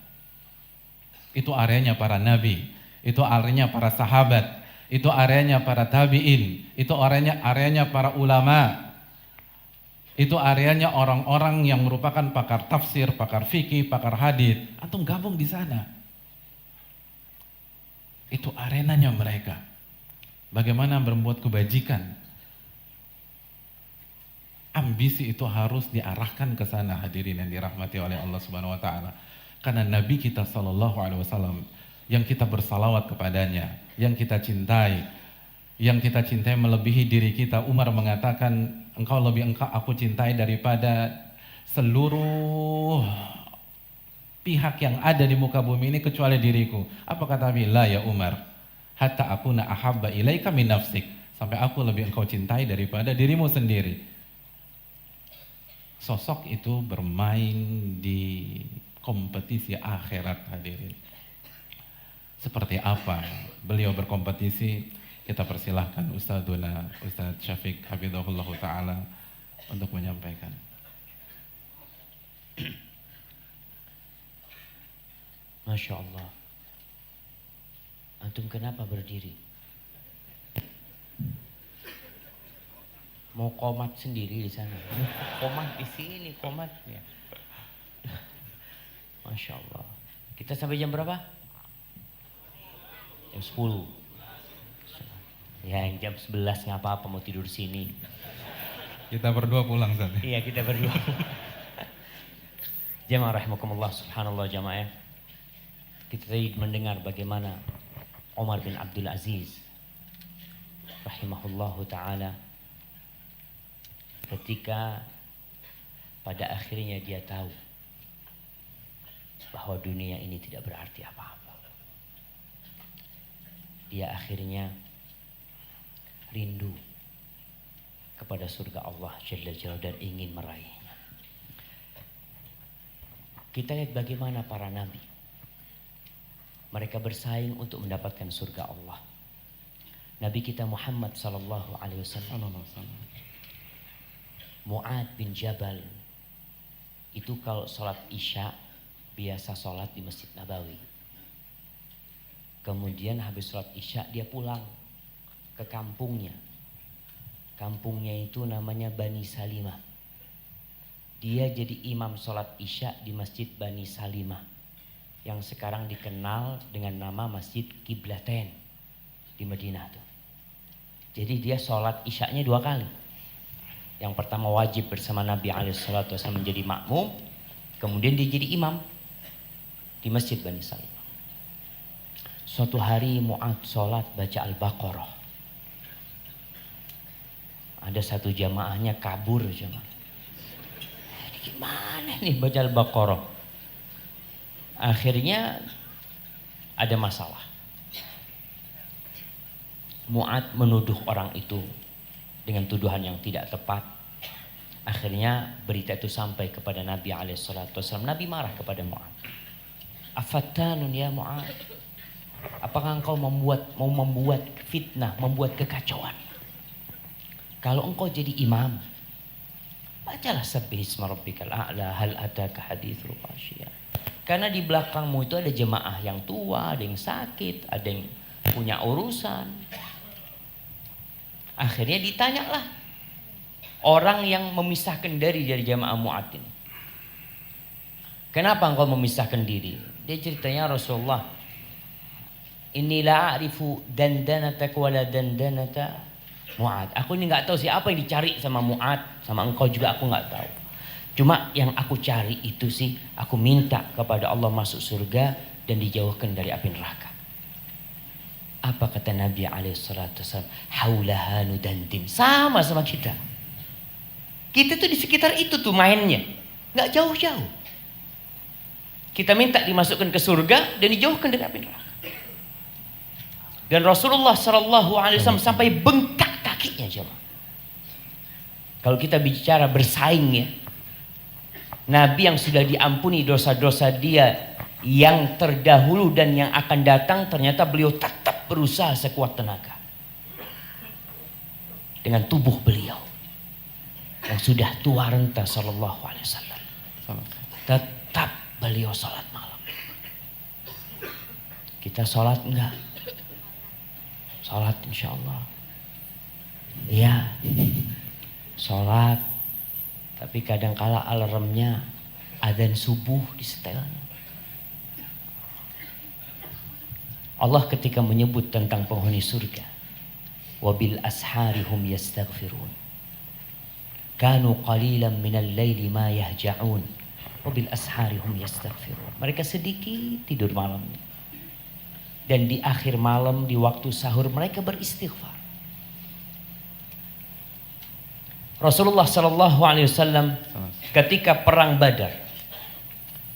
Itu areanya para nabi, itu areanya para sahabat, itu areanya para tabi'in, itu areanya para ulama. Itu areanya orang-orang yang merupakan pakar tafsir, pakar fikih, pakar hadis. Antum gabung di sana. Itu arenanya mereka. Bagaimana berbuat kebajikan. Ambisi itu harus diarahkan ke sana hadirin yang dirahmati oleh Allah Subhanahu wa taala. Karena Nabi kita sallallahu alaihi wasallam yang kita bersalawat kepadanya, yang kita cintai melebihi diri kita. Umar mengatakan, engkau aku cintai daripada seluruh pihak yang ada di muka bumi ini kecuali diriku. Apa kata Nabi? La ya Umar. Hatta akuna ahabba ilaika min nafsik, sampai aku lebih engkau cintai daripada dirimu sendiri. Sosok itu bermain di kompetisi akhirat hadirin. Seperti apa beliau berkompetisi? Kita persilahkan Ustaz Syafiq hafizahullah taala untuk menyampaikan. Masya Allah. Antum kenapa berdiri? Mau komat sendiri di sana? Komat di sini, komatnya. Masya Allah. Kita sampai jam berapa? Jam 10. Ya, jam 11 nggak apa-apa mau tidur sini. Kita berdua pulang Ustaz. Iya, kita berdua. Jamaah rahimakumullah, subhanallah jamaah. Kita tadi mendengar bagaimana Umar bin Abdul Aziz rahimahullahu ta'ala ketika pada akhirnya dia tahu bahwa dunia ini tidak berarti apa-apa. Dia akhirnya rindu kepada surga Allah Jalla Jalla dan ingin meraihnya. Kita lihat bagaimana para nabi. Mereka bersaing untuk mendapatkan surga Allah. Nabi kita Muhammad sallallahu alaihi wasallam. Mu'ad bin Jabal itu kalau sholat Isya biasa sholat di Masjid Nabawi. Kemudian habis sholat Isya dia pulang ke kampungnya. Kampungnya itu namanya Bani Salimah. Dia jadi imam sholat isya di Masjid Bani Salimah yang sekarang dikenal dengan nama Masjid Qiblatain di Madinah tuh. Jadi dia sholat isyanya 2 kali. Yang pertama wajib bersama Nabi SAW menjadi makmum, kemudian dia jadi imam di Masjid Bani Salimah. Suatu hari Mu'ad sholat baca Al-Baqarah. Ada satu jamaahnya kabur jemaah. Gimana nih baca Al-Baqarah? Akhirnya ada masalah. Mu'ad menuduh orang itu dengan tuduhan yang tidak tepat. Akhirnya berita itu sampai kepada Nabi SAW. Nabi marah kepada Mu'ad. Afattanun ya Mu'ad. Apakah engkau mau membuat fitnah, membuat kekacauan? Kalau engkau jadi imam, bacalah Sabbihisma rabbikal a'la hal ataka haditsul ghasyiyah. Karena di belakangmu itu ada jemaah yang tua, ada yang sakit, ada yang punya urusan. Akhirnya ditanyalah orang yang memisahkan diri dari jamaah Mu'ad ini. Kenapa engkau memisahkan diri? Dia ceritanya, Rasulullah, inni la a'rifu dandanataka wala dandanata Mu'ad. Aku ini nggak tahu siapa yang dicari sama Mu'ad, sama engkau juga aku nggak tahu. Cuma yang aku cari itu sih, aku minta kepada Allah masuk surga dan dijauhkan dari api neraka. Apa kata Nabi SAW? Haulaha nudandim. Sama kita. Kita tuh di sekitar itu tuh mainnya, nggak jauh-jauh. Kita minta dimasukkan ke surga dan dijauhkan dari api neraka. Dan Rasulullah SAW sampai bengkak kakinya jemaah. Kalau kita bicara bersaing ya, Nabi yang sudah diampuni dosa-dosa dia yang terdahulu dan yang akan datang, ternyata beliau tetap berusaha sekuat tenaga dengan tubuh beliau yang sudah tua renta sallallahu alaihi wasallam. Tetap beliau salat malam. Kita salat enggak? Salat insyaallah. Iya. Salat. Tapi kadangkala alarmnya adzan subuh di setelnya. Allah ketika menyebut tentang penghuni surga, wabil ashari hum yastaghfirun. Kanu qalilan minal laili ma yahja'un. Wabil ashari hum yastaghfirun. Mereka sedikit tidur malamnya. Dan di akhir malam, di waktu sahur, mereka beristighfar. Rasulullah SAW ketika perang Badar,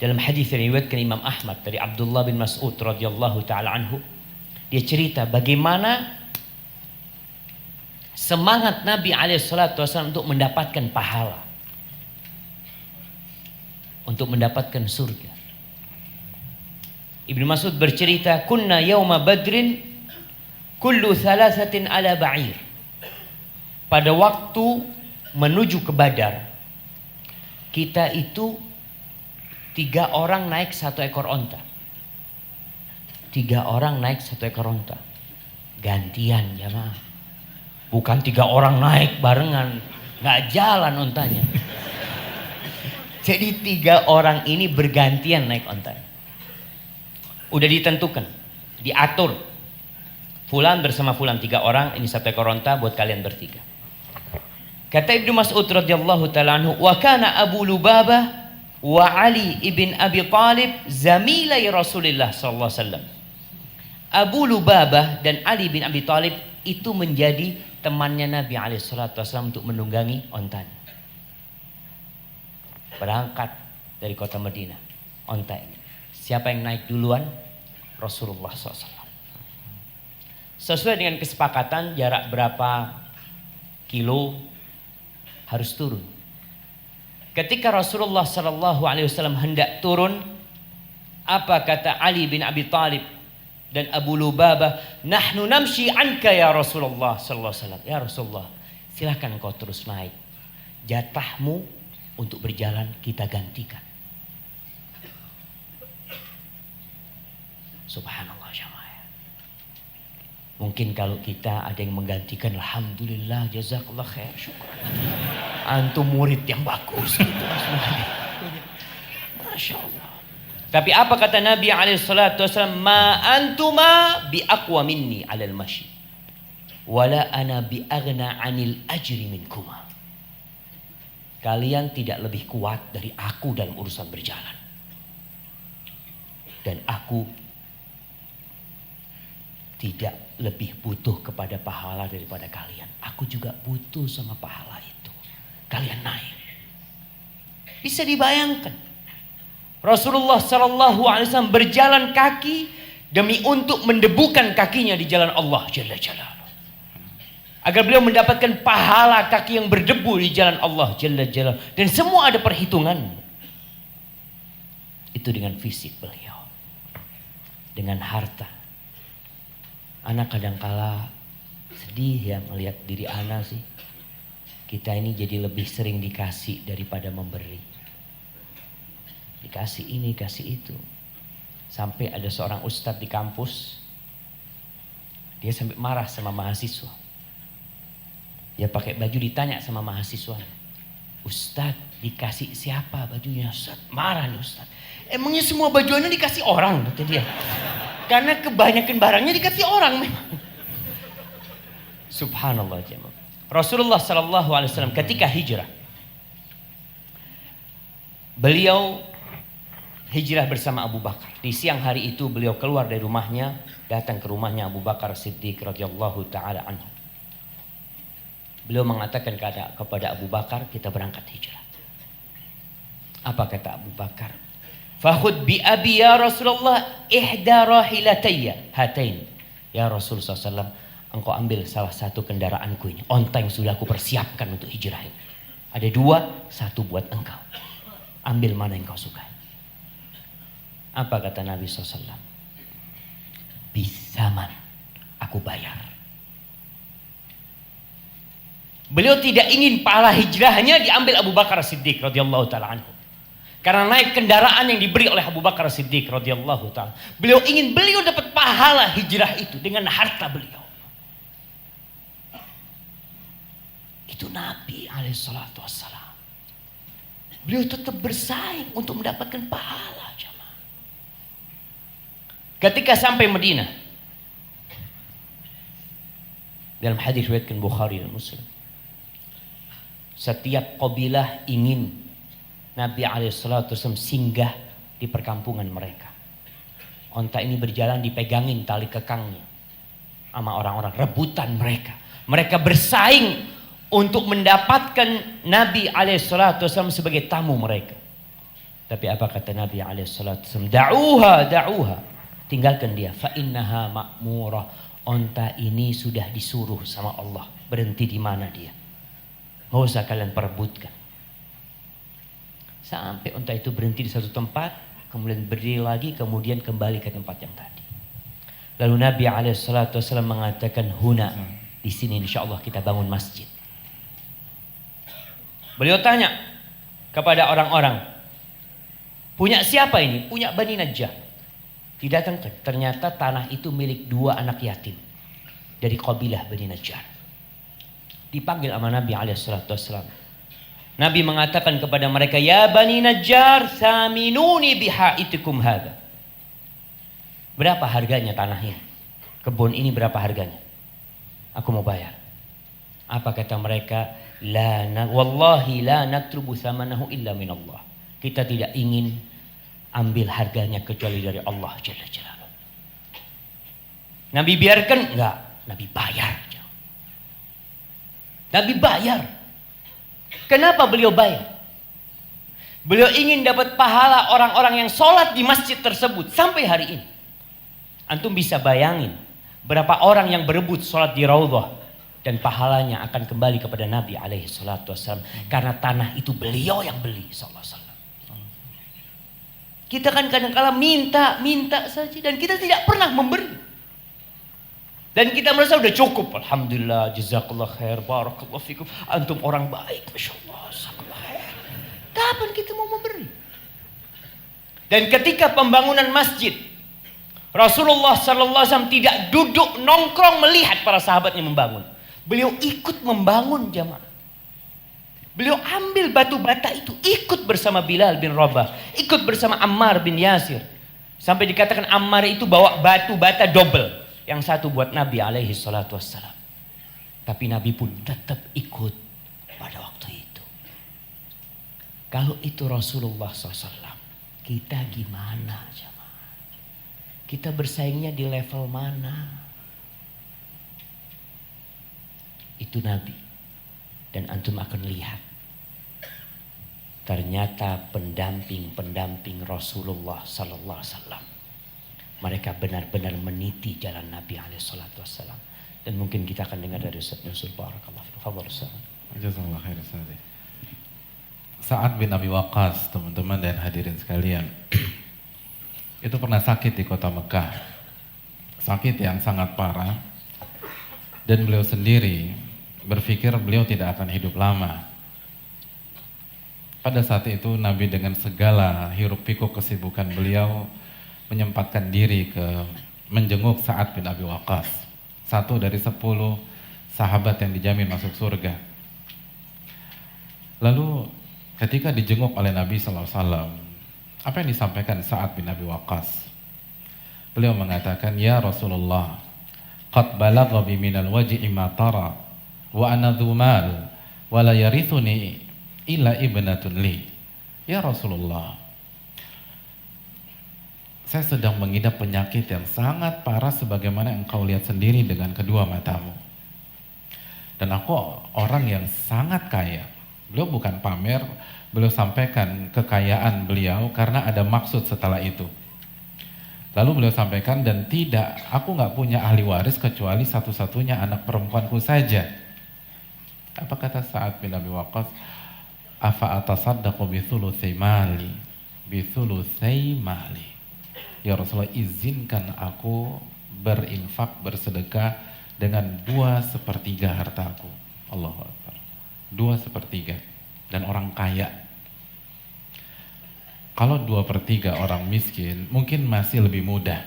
dalam hadis yang diriwayatkan Imam Ahmad dari Abdullah bin Mas'ud radhiyallahu taala anhu, dia cerita bagaimana semangat Nabi SAW untuk mendapatkan pahala, untuk mendapatkan surga. Ibnu Mas'ud bercerita, kunna yauma badrin kullu thalathatin ala ba'ir. Pada waktu menuju ke Badar, kita itu 3 orang naik 1 ekor onta. 3 orang naik 1 ekor onta. Gantian jamaah. Bukan 3 orang naik barengan, nggak jalan ontanya. Jadi 3 orang ini bergantian naik ontanya. Udah ditentukan, diatur. Fulan bersama fulan 3 orang, ini 1 ekor onta buat kalian bertiga. Kata Ibnu Mas'ud radhiyallahu taala anhu, wa kana Abu Lubabah wa Ali ibn Abi Talib zamilai Rasulullah sallallahu alaihi wasallam. Abu Lubabah dan Ali bin Abi Talib itu menjadi temannya Nabi alaihi salatu wasallam untuk menunggangi ontanya. Berangkat dari kota Madinah onta ini. Siapa yang naik duluan? Rasulullah SAW. Sesuai dengan kesepakatan jarak berapa kilo harus turun. Ketika Rasulullah SAW hendak turun, apa kata Ali bin Abi Talib dan Abu Lubabah? Nahnu namshi anka ya Rasulullah SAW. Ya Rasulullah, silakan kau terus naik. Jatahmu untuk berjalan kita gantikan. Subhanallah jamaah. Mungkin kalau kita ada yang menggantikan, alhamdulillah, jazakallah khair, syukur. Antum murid yang bagus gitu. Masya Allah. Tapi apa kata Nabi SAW? Ma antuma bi aqwa minni alal masyi. Wala ana bi aghna anil ajri minkuma. Kalian tidak lebih kuat dari aku dalam urusan berjalan. Dan aku tidak lebih butuh kepada pahala daripada kalian. Aku juga butuh sama pahala itu. Kalian naik. Bisa dibayangkan. Rasulullah SAW berjalan kaki demi untuk mendebukan kakinya di jalan Allah Jalla Jalaluhu. Agar beliau mendapatkan pahala kaki yang berdebu di jalan Allah Jalla Jalaluhu. Dan semua ada perhitungan. Itu dengan fisik beliau. Dengan harta. Anak kadangkala sedih ya melihat diri anak sih. Kita ini jadi lebih sering dikasih daripada memberi. Dikasih ini, kasih itu. Sampai ada seorang ustadz di kampus. Dia sampai marah sama mahasiswa. Dia pakai baju ditanya sama mahasiswa. Ustadz dikasih siapa bajunya Ustadz? Marah nih Ustadz. Emangnya semua bajuannya dikasih orang? Kata dia. Karena kebanyakan barangnya dikasih orang memang. Subhanallah jemaah. Rasulullah SAW ketika hijrah. Beliau hijrah bersama Abu Bakar. Di siang hari itu beliau keluar dari rumahnya. Datang ke rumahnya Abu Bakar Siddiq radhiyallahu ta'ala anhu. Beliau mengatakan kepada Abu Bakar, kita berangkat hijrah. Apa kata Abu Bakar? Fakhud bi abi ya Rasulullah ihda rahilatayya hatain. Ya Rasulullah SAW, engkau ambil salah satu kendaraanku ini. Onta yang sudah aku persiapkan untuk hijrah ini. Ada dua, satu buat engkau. Ambil mana yang kau suka. Apa kata Nabi SAW? Bisaman, aku bayar. Beliau tidak ingin pahala hijrahnya diambil Abu Bakar Siddiq radhiyallahu ta'ala anhu. Karena naik kendaraan yang diberi oleh Abu Bakar Siddiq radhiyallahu ta'ala. Beliau ingin beliau dapat pahala hijrah itu dengan harta beliau. Itu Nabi alaihissalatu wassalam. Beliau tetap bersaing untuk mendapatkan pahala. Jamaah. Ketika sampai Madinah. Dalam hadis riwayatkan Bukhari dan Muslim. Setiap kabilah ingin Nabi SAW singgah di perkampungan mereka. Onta ini berjalan dipegangin tali kekangnya sama orang-orang, rebutan mereka. Mereka bersaing untuk mendapatkan Nabi SAW sebagai tamu mereka. Tapi apa kata Nabi SAW? Da'uha. Tinggalkan dia. Fa innaha ma'murah. Onta ini sudah disuruh sama Allah. Berhenti di mana dia. Nggak usah kalian perebutkan. Sampai unta itu berhenti di satu tempat, kemudian berdiri lagi, kemudian kembali ke tempat yang tadi. Lalu Nabi SAW mengatakan, huna, di sini insya Allah kita bangun masjid. Beliau tanya kepada orang-orang, punya siapa ini? Punya Bani Najjar. Didatangkan, ternyata tanah itu milik dua anak yatim dari kabilah Bani Najjar. Dipanggil sama Nabi SAW. Nabi mengatakan kepada mereka, ya Bani Najjar, saminuni bihaitikum hadha. Berapa harganya tanah ini? Kebun ini berapa harganya? Aku mau bayar. Apa kata mereka? Wallahi la natrubu thamanahu illa minallah. Kita tidak ingin ambil harganya kecuali dari Allah Jalla Jalaluhu. Nabi biarkan? Enggak. Nabi bayar. Nabi bayar. Kenapa beliau bayar? Beliau ingin dapat pahala orang-orang yang sholat di masjid tersebut sampai hari ini. Antum bisa bayangin berapa orang yang berebut sholat di Raudhah dan pahalanya akan kembali kepada Nabi SAW karena tanah itu beliau yang beli SAW. Kita kan kadang-kala minta saja dan kita tidak pernah memberi. Dan kita merasa udah cukup. Alhamdulillah, jazakallah khair, barakallahu fikum. Antum orang baik, Masya Allah, jazakallah khair. Kapan kita mau memberi? Dan ketika pembangunan masjid, Rasulullah SAW tidak duduk nongkrong melihat para sahabatnya membangun. Beliau ikut membangun jamaah. Beliau ambil batu bata itu, ikut bersama Bilal bin Rabah, ikut bersama Ammar bin Yasir. Sampai dikatakan Ammar itu bawa batu bata double. Yang satu buat Nabi alaihi salatu wassalam. Tapi Nabi pun tetap ikut pada waktu itu. Kalau itu Rasulullah SAW, kita gimana jamaah? Kita bersaingnya di level mana? Itu Nabi. Dan antum akan lihat. Ternyata pendamping-pendamping Rasulullah sallallahu alaihi wasallam, mereka benar-benar meniti jalan Nabi alaihi salatu wasallam. Dan mungkin kita akan dengar dari Ustaz Nuzul. Barakallahu fiikum. Fadhal Ustaz. Jazakallahu khair Ustaz. Sa'ad bin Abi Waqqas, teman-teman dan hadirin sekalian, itu pernah sakit di kota Mekah. Sakit yang sangat parah. Dan beliau sendiri berpikir beliau tidak akan hidup lama. Pada saat itu Nabi dengan segala hiruk pikuk kesibukan beliau menyempatkan diri ke menjenguk Sa'ad bin Abi Waqqas, satu dari 10 sahabat yang dijamin masuk surga. Lalu ketika dijenguk oleh Nabi SAW, apa yang disampaikan Sa'ad bin Abi Waqqas? Beliau mengatakan, "Ya Rasulullah, qad balagha bi minal waj'i ma tara wa ana dzu mal wa la yarithuni illa ibnatun li." Ya Rasulullah, saya sedang mengidap penyakit yang sangat parah sebagaimana engkau lihat sendiri dengan kedua matamu. Dan aku orang yang sangat kaya. Beliau bukan pamer, beliau sampaikan kekayaan beliau karena ada maksud setelah itu. Lalu beliau sampaikan, dan tidak, aku nggak punya ahli waris kecuali satu-satunya anak perempuanku saja. Apa kata Sa'ad bin Abi Waqqas? Afa atasaddaqu bi thulutsai mali, bi thulutsai mali. Ya Rasulullah, izinkan aku berinfak, bersedekah dengan 2/3 hartaku. Allahu Akbar. 2/3. Dan orang kaya. Kalau 2/3 orang miskin, mungkin masih lebih mudah.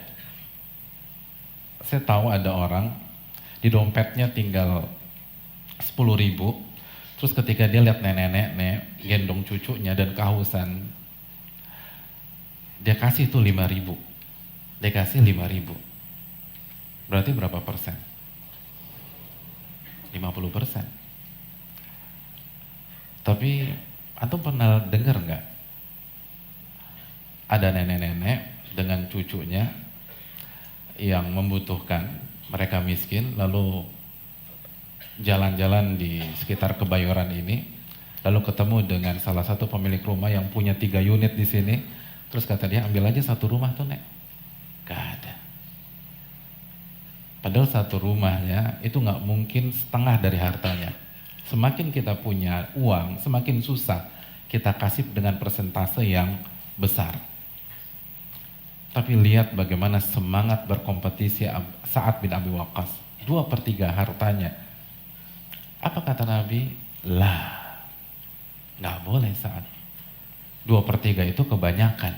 Saya tahu ada orang di dompetnya tinggal 10.000, terus ketika dia lihat nenek-nenek gendong cucunya dan kehausan, dia kasih tuh 5.000. Dia kasih 5.000. Berarti berapa persen? 50%. Tapi antum pernah dengar nggak? Ada nenek-nenek dengan cucunya yang membutuhkan, mereka miskin, lalu jalan-jalan di sekitar Kebayoran ini, lalu ketemu dengan salah satu pemilik rumah yang punya 3 unit di sini, terus kata dia, ambil aja 1 rumah tuh nek. Gak ada. Padahal 1 rumahnya itu nggak mungkin setengah dari hartanya. Semakin kita punya uang, semakin susah kita kasih dengan persentase yang besar. Tapi lihat bagaimana semangat berkompetisi Sa'ad bin Abi Waqqas. 2/3 hartanya. Apa kata Nabi? Lah, nggak boleh Sa'ad. 2/3 itu kebanyakan.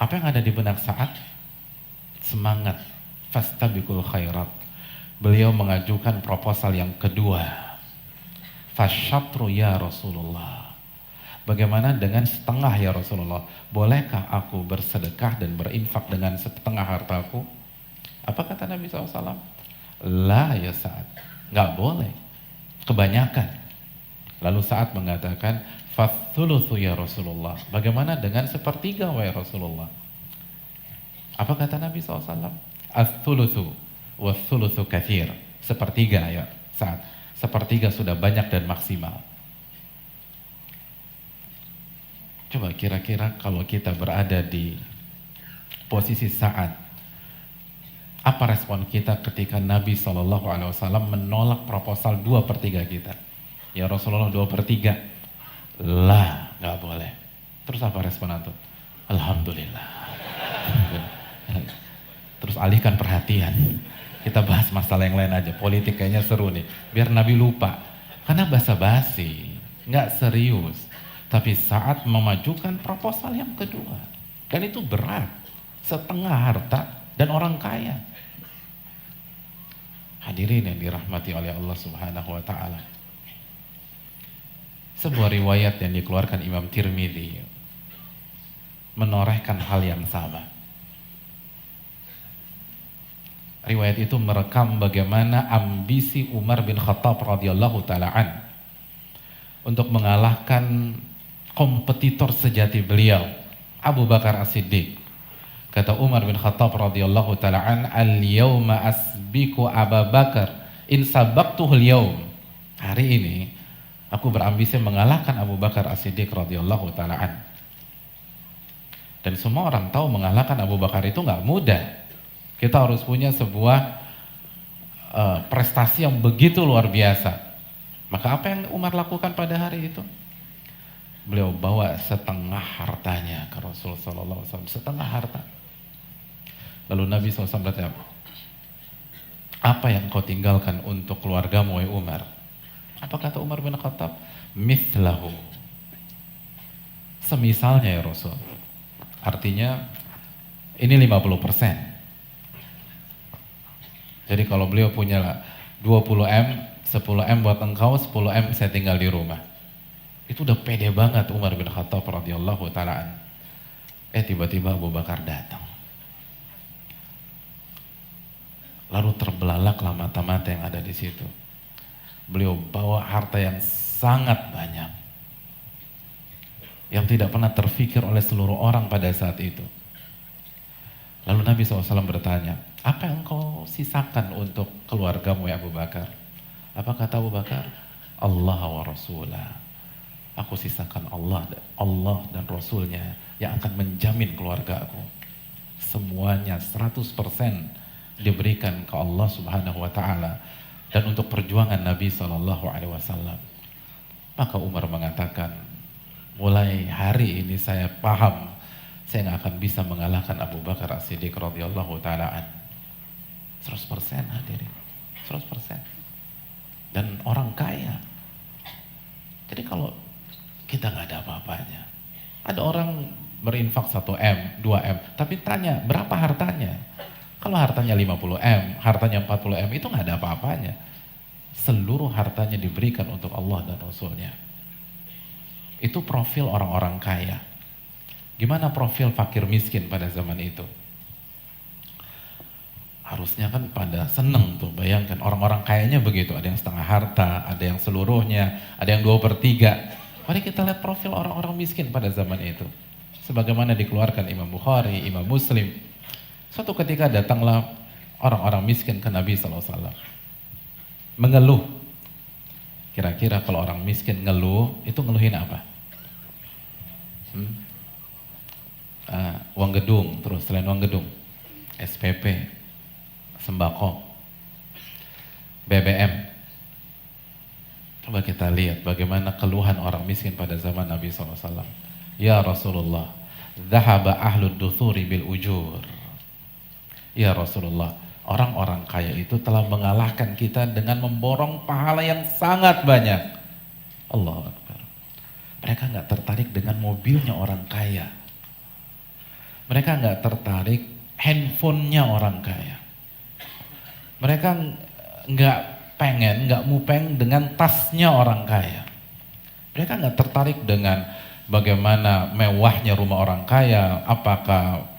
Apa yang ada di benak Sa'ad? Semangat. Fastabiqul khairat. Beliau mengajukan proposal yang kedua. Fasyatru ya Rasulullah. Bagaimana dengan setengah ya Rasulullah? Bolehkah aku bersedekah dan berinfak dengan setengah hartaku? Apa kata Nabi SAW? La ya Sa'ad. Nggak boleh. Kebanyakan. Lalu Sa'ad mengatakan, fathuluthu ya Rasulullah. Bagaimana dengan 1/3 wahai Rasulullah? Apa kata Nabi SAW? Athuluthu wa thuluthu kathir. 1/3 ya Sa'ad. 1/3 sudah banyak dan maksimal. Coba kira-kira kalau kita berada di posisi Sa'ad, apa respon kita ketika Nabi SAW menolak proposal 2/3 kita? Ya Rasulullah 2/3. Lah, nggak boleh. Terus apa respon antum? Alhamdulillah. Terus alihkan perhatian. Kita bahas masalah yang lain aja. Politik kayaknya seru nih. Biar Nabi lupa. Karena basa-basi, nggak serius. Tapi saat memajukan proposal yang kedua, dan itu berat. setengah harta dan orang kaya. Hadirin yang dirahmati oleh Allah Subhanahu wa taala. Sebuah riwayat yang dikeluarkan Imam Tirmidzi menorehkan hal yang sama. Riwayat itu merekam bagaimana ambisi Umar bin Khattab radhiyallahu taala an untuk mengalahkan kompetitor sejati beliau, Abu Bakar As-Siddiq. Kata Umar bin Khattab radhiyallahu taala an, "Al-yauma asbiku Abu Bakar in sabaqtuhu al-yaum." Hari ini aku berambisi mengalahkan Abu Bakar As-Siddiq radhiyallahu taala an. Dan semua orang tahu mengalahkan Abu Bakar itu nggak mudah. Kita harus punya sebuah prestasi yang begitu luar biasa. Maka apa yang Umar lakukan pada hari itu? Beliau bawa setengah hartanya ke Rasul sallallahu alaihi wasallam, setengah harta. Lalu Nabi SAW bertanya, apa yang kau tinggalkan untuk keluargamu, wahai Umar? Apa kata Umar bin Khattab? Mithlahu. Semisalnya ya Rasul. Artinya ini 50%. Jadi kalau beliau punya 20M, 10M buat engkau, 10M saya tinggal di rumah. Itu udah pede banget Umar bin Khattab radhiyallahu ta'ala. Tiba-tiba Abu Bakar datang. Lalu terbelalaklah mata-mata yang ada di situ. Beliau bawa harta yang sangat banyak, yang tidak pernah terfikir oleh seluruh orang pada saat itu. Lalu Nabi SAW bertanya, apa yang kau sisakan untuk keluargamu ya Abu Bakar? Apa kata Abu Bakar? Allah wa Rasulah. Aku sisakan Allah dan Rasulnya yang akan menjamin keluarga aku. Semuanya 100% diberikan ke Allah Subhanahu wa taala dan untuk perjuangan Nabi sallallahu alaihi wasallam. Maka Umar mengatakan, mulai hari ini saya paham saya nggak akan bisa mengalahkan Abu Bakar As-Siddiq radhiyallahu ta'ala an. 100% hadirin, 100%. Dan orang kaya. Jadi kalau kita nggak ada apa-apanya, ada orang berinfak 1M, 2M, tapi tanya berapa hartanya? Kalau hartanya 50M, hartanya 40M, itu nggak ada apa-apanya. Seluruh hartanya diberikan untuk Allah dan Rasulnya. Itu profil orang-orang kaya. Gimana profil fakir miskin pada zaman itu? Harusnya kan pada seneng tuh, bayangkan orang-orang kayanya begitu. Ada yang setengah harta, ada yang seluruhnya, ada yang 2/3. Mari kita lihat profil orang-orang miskin pada zaman itu. Sebagaimana dikeluarkan Imam Bukhari, Imam Muslim. Suatu ketika datanglah orang-orang miskin ke Nabi SAW. Mengeluh. Kira-kira kalau orang miskin ngeluh, itu ngeluhin apa? Uang gedung, terus selain uang gedung, SPP, sembako, BBM. Coba kita lihat bagaimana keluhan orang miskin pada zaman Nabi SAW. Ya Rasulullah, dhahaba ahlud duthuri bil ujur. Ya Rasulullah, orang-orang kaya itu telah mengalahkan kita dengan memborong pahala yang sangat banyak. Allahu Akbar. Mereka nggak tertarik dengan mobilnya orang kaya. Mereka nggak tertarik handphonenya orang kaya. Mereka nggak mupeng dengan tasnya orang kaya. Mereka nggak tertarik dengan bagaimana mewahnya rumah orang kaya, apakah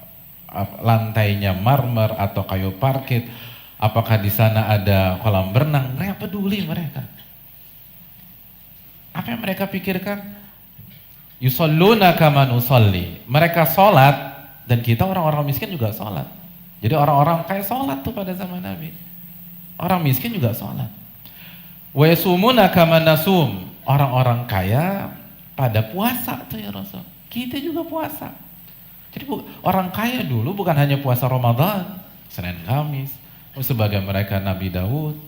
lantainya marmer atau kayu parkit, apakah di sana ada kolam berenang. Mereka peduli mereka. Apa yang mereka pikirkan? Yusalluna kama nusalli. Mereka sholat dan kita orang-orang miskin juga sholat. Jadi orang-orang kaya sholat tuh pada zaman Nabi. Orang miskin juga sholat. Wa yasumuna kama nasum. Orang-orang kaya pada puasa tuh ya Rasul. Kita juga puasa. Jadi orang kaya dulu bukan hanya puasa Ramadan, Senin Kamis, sebagai mereka Nabi Daud.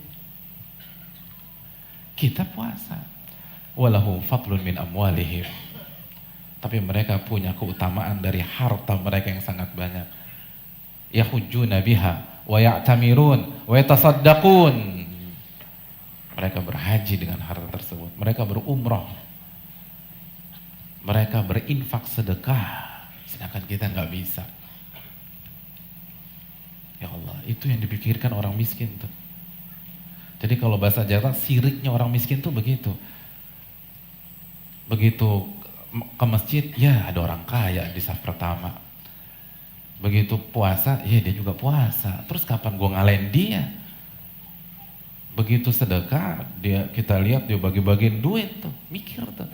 Kita puasa. Walahum fadlun min amwalihim. Tapi mereka punya keutamaan dari harta mereka yang sangat banyak. Yahujjuna biha wa ya'tamirun wa yatasaddaqun. Mereka berhaji dengan harta tersebut. Mereka berumrah. Mereka berinfak sedekah. Sedangkan kita nggak bisa. Ya Allah, itu yang dipikirkan orang miskin tuh. Jadi kalau bahasa Jawa, siriknya orang miskin tuh begitu. Begitu ke masjid, ya ada orang kaya di saf pertama. Begitu puasa, ya dia juga puasa. Terus kapan gue ngalahin dia? Begitu sedekah, kita lihat dia bagi-bagiin duit tuh, mikir tuh.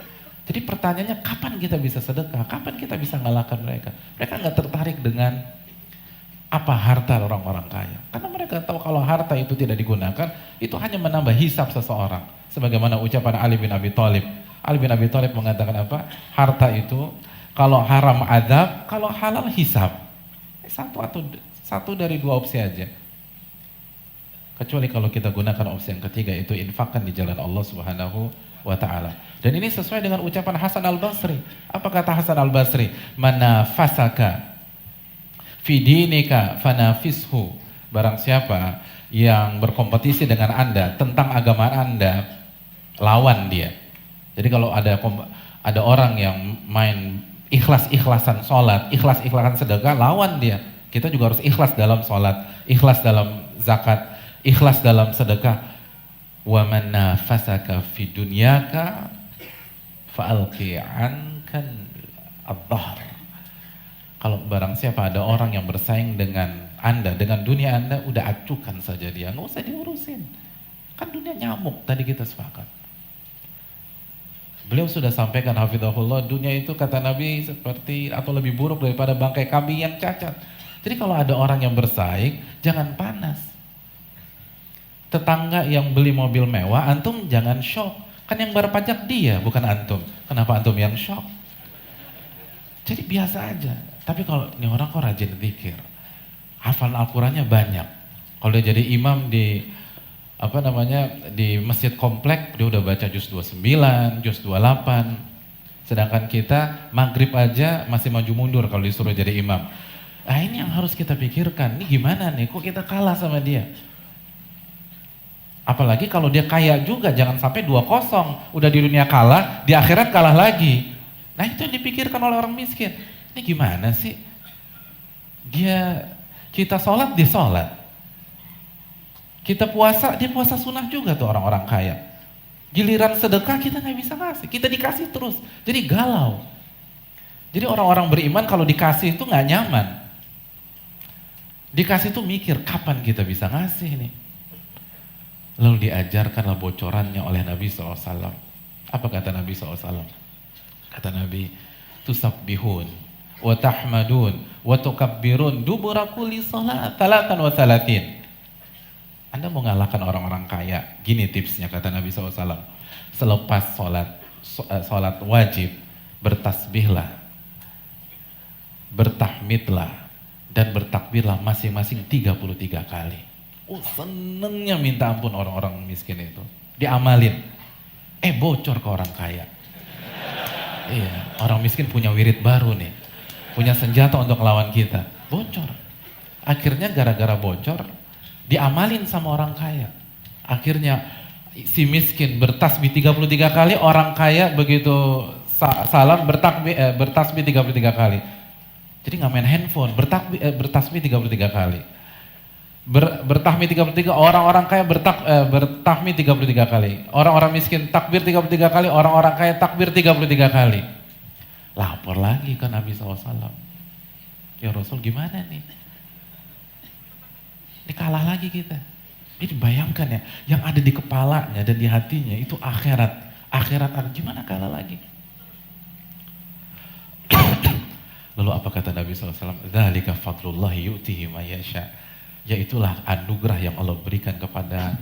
Jadi pertanyaannya, kapan kita bisa sedekah? Kapan kita bisa ngalahkan mereka? Mereka nggak tertarik dengan apa harta orang-orang kaya. Karena mereka tahu kalau harta itu tidak digunakan, itu hanya menambah hisab seseorang. Sebagaimana ucapan Ali bin Abi Thalib. Ali bin Abi Thalib mengatakan apa? Harta itu kalau haram adab, kalau halal hisab. Satu dari dua opsi aja. Kecuali kalau kita gunakan opsi yang ketiga, itu infakkan di jalan Allah Subhanahu wa ta'ala. Dan ini sesuai dengan ucapan Hasan al-Basri. Apa kata Hasan al-Basri? Manafasaka fi dinika fanafishu. Barang siapa yang berkompetisi dengan Anda tentang agama Anda, lawan dia. Jadi kalau ada orang yang main ikhlas-ikhlasan sholat, ikhlas-ikhlasan sedekah, lawan dia. Kita juga harus ikhlas dalam sholat, ikhlas dalam zakat, ikhlas dalam sedekah. Wa man nafasaka fi dunyaka fa'alqi ankan ad-dhahr. Kalau barang siapa ada orang yang bersaing dengan Anda, dengan dunia Anda, udah acukan saja dia, nggak usah diurusin. Kan dunia nyamuk, tadi kita sepakat. Beliau sudah sampaikan hafizahullah, dunia itu kata Nabi seperti atau lebih buruk daripada bangkai kambing yang cacat. Jadi kalau ada orang yang bersaing, jangan panas. Tetangga yang beli mobil mewah, antum jangan shock. Kan yang bayar pajak dia, bukan antum. Kenapa antum yang shock? Jadi biasa aja. Tapi kalau ini orang kok rajin zikir, hafal Al-Qur'annya banyak. Kalau dia jadi imam di di masjid komplek, dia udah baca juz 29, juz 28. Sedangkan kita maghrib aja masih maju mundur kalau disuruh jadi imam. Nah ini yang harus kita pikirkan, ini gimana nih, kok kita kalah sama dia? Apalagi kalau dia kaya juga, jangan sampai 2-0, udah di dunia kalah, di akhirat kalah lagi. Nah itu yang dipikirkan oleh orang miskin. Ini gimana sih? Kita sholat, dia sholat. Kita puasa, dia puasa sunnah juga tuh orang-orang kaya. Giliran sedekah kita nggak bisa kasih, kita dikasih terus. Jadi galau. Jadi orang-orang beriman kalau dikasih itu nggak nyaman. Dikasih tuh mikir, kapan kita bisa ngasih nih? Lalu diajarkanlah bocorannya oleh Nabi SAW. Apa kata Nabi SAW? Kata Nabi, tusabbihun, wa tahmadun, wa tukabbirun, dubura kulli salat, 33. Anda mau ngalahkan orang-orang kaya, gini tipsnya kata Nabi SAW. Selepas sholat wajib, bertasbihlah, bertahmidlah, dan bertakbirlah masing-masing 33 kali. Senengnya minta ampun orang-orang miskin itu. Diamalin. Bocor ke orang kaya. Iya, orang miskin punya wirid baru nih. Punya senjata untuk melawan kita. Bocor. Akhirnya gara-gara bocor, diamalin sama orang kaya. Akhirnya si miskin bertasbih 33 kali, orang kaya begitu salam bertasbih 33 kali. Jadi nggak main handphone, bertasbih 33 kali. Bertahmid 33, orang-orang kaya bertahmid 33 kali. Orang-orang miskin takbir 33 kali, orang-orang kaya takbir 33 kali. Lapor lagi ke Nabi SAW. Ya Rasul gimana nih? Ini kalah lagi kita. Jadi bayangkan ya, yang ada di kepalanya dan di hatinya itu akhirat. Akhirat gimana kalah lagi? Lalu apa kata Nabi SAW? Dzalika fadlullahi yu'tihi may yasha'. Yaitulah anugerah yang Allah berikan kepada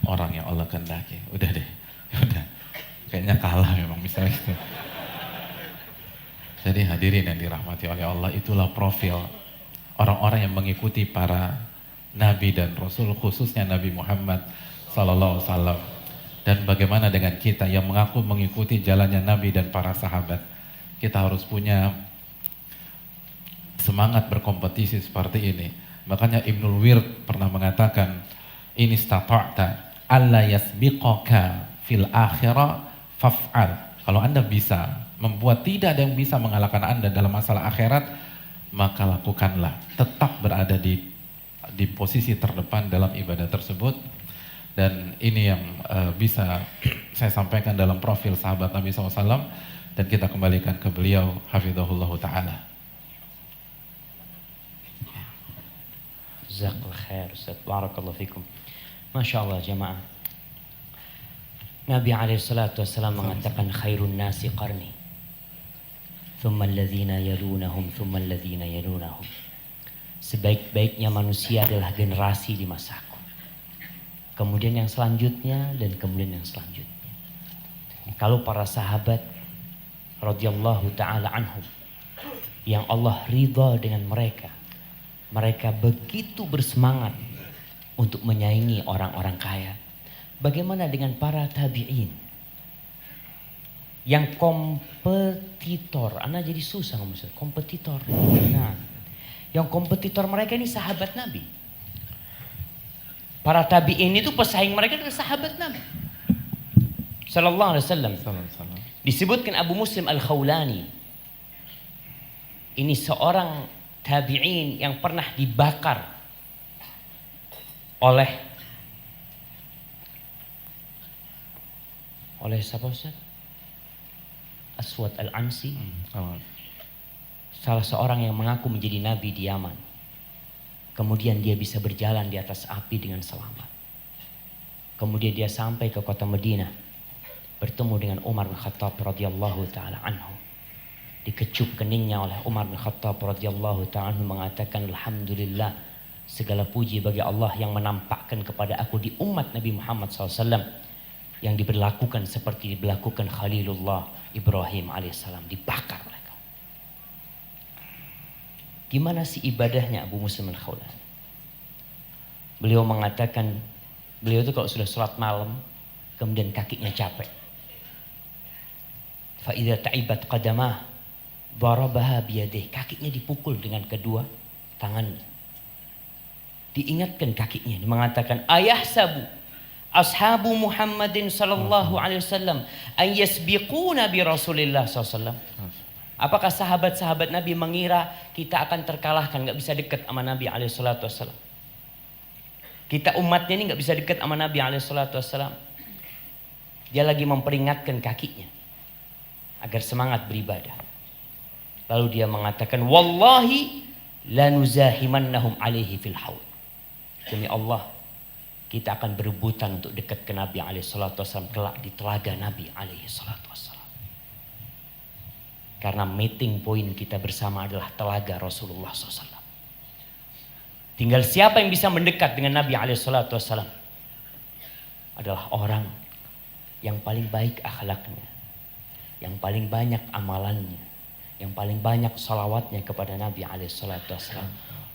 orang yang Allah kehendaki. Udah deh, udah. Kayaknya kalah memang misalnya gitu. Jadi hadirin yang dirahmati oleh Allah, itulah profil orang-orang yang mengikuti para Nabi dan Rasul, khususnya Nabi Muhammad SAW. Dan bagaimana dengan kita yang mengaku mengikuti jalannya Nabi dan para sahabat? Kita harus punya semangat berkompetisi seperti ini. Makanya Ibnul Wird pernah mengatakan, ini stata'ta alla yasbiqaka fil akhirah faf'al. Kalau Anda bisa membuat tidak ada yang bisa mengalahkan Anda dalam masalah akhirat, maka lakukanlah. Tetap berada di di posisi terdepan dalam ibadah tersebut. Dan ini yang bisa saya sampaikan dalam profil sahabat Nabi SAW, dan kita kembalikan ke beliau hafizahullah ta'ala. Jazakallah khair Ustaz, barakallahu fikum. Masya Allah jamaah, Nabi SAW mengatakan khairun nasi qarni thumma alladhina yalunahum thumma alladhina yalunahum. Sebaik-baiknya manusia adalah generasi di masaku, kemudian yang selanjutnya, dan kemudian yang selanjutnya. Kalau para sahabat radhiyallahu ta'ala anhum yang Allah ridha dengan mereka, mereka begitu bersemangat untuk menyaingi orang-orang kaya. Bagaimana dengan para tabi'in yang kompetitor? Ana jadi susah ngomong kompetitor. Nah, yang kompetitor mereka ini sahabat Nabi. Para tabi'in itu pesaing mereka adalah sahabat Nabi sallallahu alaihi wasallam. Disebutkan Abu Muslim Al-Khawlani, ini seorang tabi'in yang pernah dibakar oleh siapa Ustaz? Aswad Al-Ansi, salah seorang yang mengaku menjadi nabi di Yaman. Kemudian dia bisa berjalan di atas api dengan selamat. Kemudian dia sampai ke kota Madinah, bertemu dengan Umar bin Khattab radhiyallahu taala anhu. Dikecup keningnya oleh Umar bin Khattab radhiyallahu ta'ala mengatakan, alhamdulillah, segala puji bagi Allah yang menampakkan kepada aku di umat Nabi Muhammad SAW yang diberlakukan seperti diberlakukan Khalilullah Ibrahim alaihissalam, dibakar mereka. Gimana sih ibadahnya Abu Muslim Al-Khawlani? Beliau mengatakan, beliau itu kalau sudah sholat malam kemudian kakinya capek, fa idza ta'ibat qadamah darabaha biyadih, kakinya dipukul dengan kedua tangannya. Diingatkan kakinya, dia mengatakan, ayahsabu ashabu Muhammadin sallallahu alaihi wasallam an yasbiquna bi Rasulillah sallallahu. Apakah sahabat-sahabat Nabi mengira kita akan terkalahkan, nggak bisa dekat sama Nabi alaihi salatu wasallam? Kita umatnya ini nggak bisa dekat sama Nabi alaihi salatu wasallam. Dia lagi memperingatkan kakinya agar semangat beribadah. Lalu dia mengatakan, wallahi lanuzahimannahum alaihi fil haud. Demi Allah, kita akan berebutan untuk dekat ke Nabi alaihi salatu wasallam kelak di telaga Nabi alaihi salatu wasallam. Karena meeting point kita bersama adalah telaga Rasulullah SAW. Tinggal siapa yang bisa mendekat dengan Nabi alaihi salatu wasallam adalah orang yang paling baik akhlaknya, yang paling banyak amalannya, yang paling banyak salawatnya kepada Nabi alaihissalam.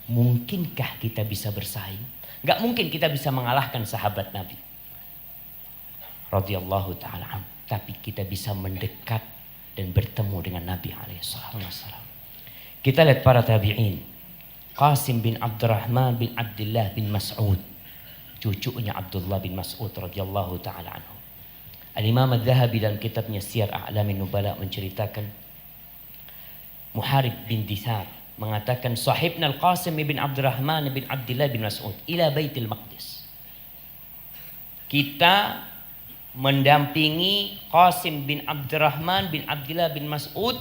Mungkinkah kita bisa bersaing? Gak mungkin kita bisa mengalahkan sahabat Nabi radhiyallahu ta'ala. Tapi kita bisa mendekat dan bertemu dengan Nabi alaihissalam. Kita lihat para tabi'in. Qasim bin Abdurrahman bin Abdullah bin Mas'ud, cucunya Abdullah bin Mas'ud radhiyallahu ta'ala anhu. Al-Imam Al-Dhahabi dalam kitabnya Siyar A'lamin Nubala menceritakan, Muharib bin Dithar mengatakan, sahibna Al-Qasim bin Abdurrahman bin Abdullah bin Mas'ud ila Baitul Maqdis. Kita mendampingi Qasim bin Abdurrahman bin Abdullah bin Mas'ud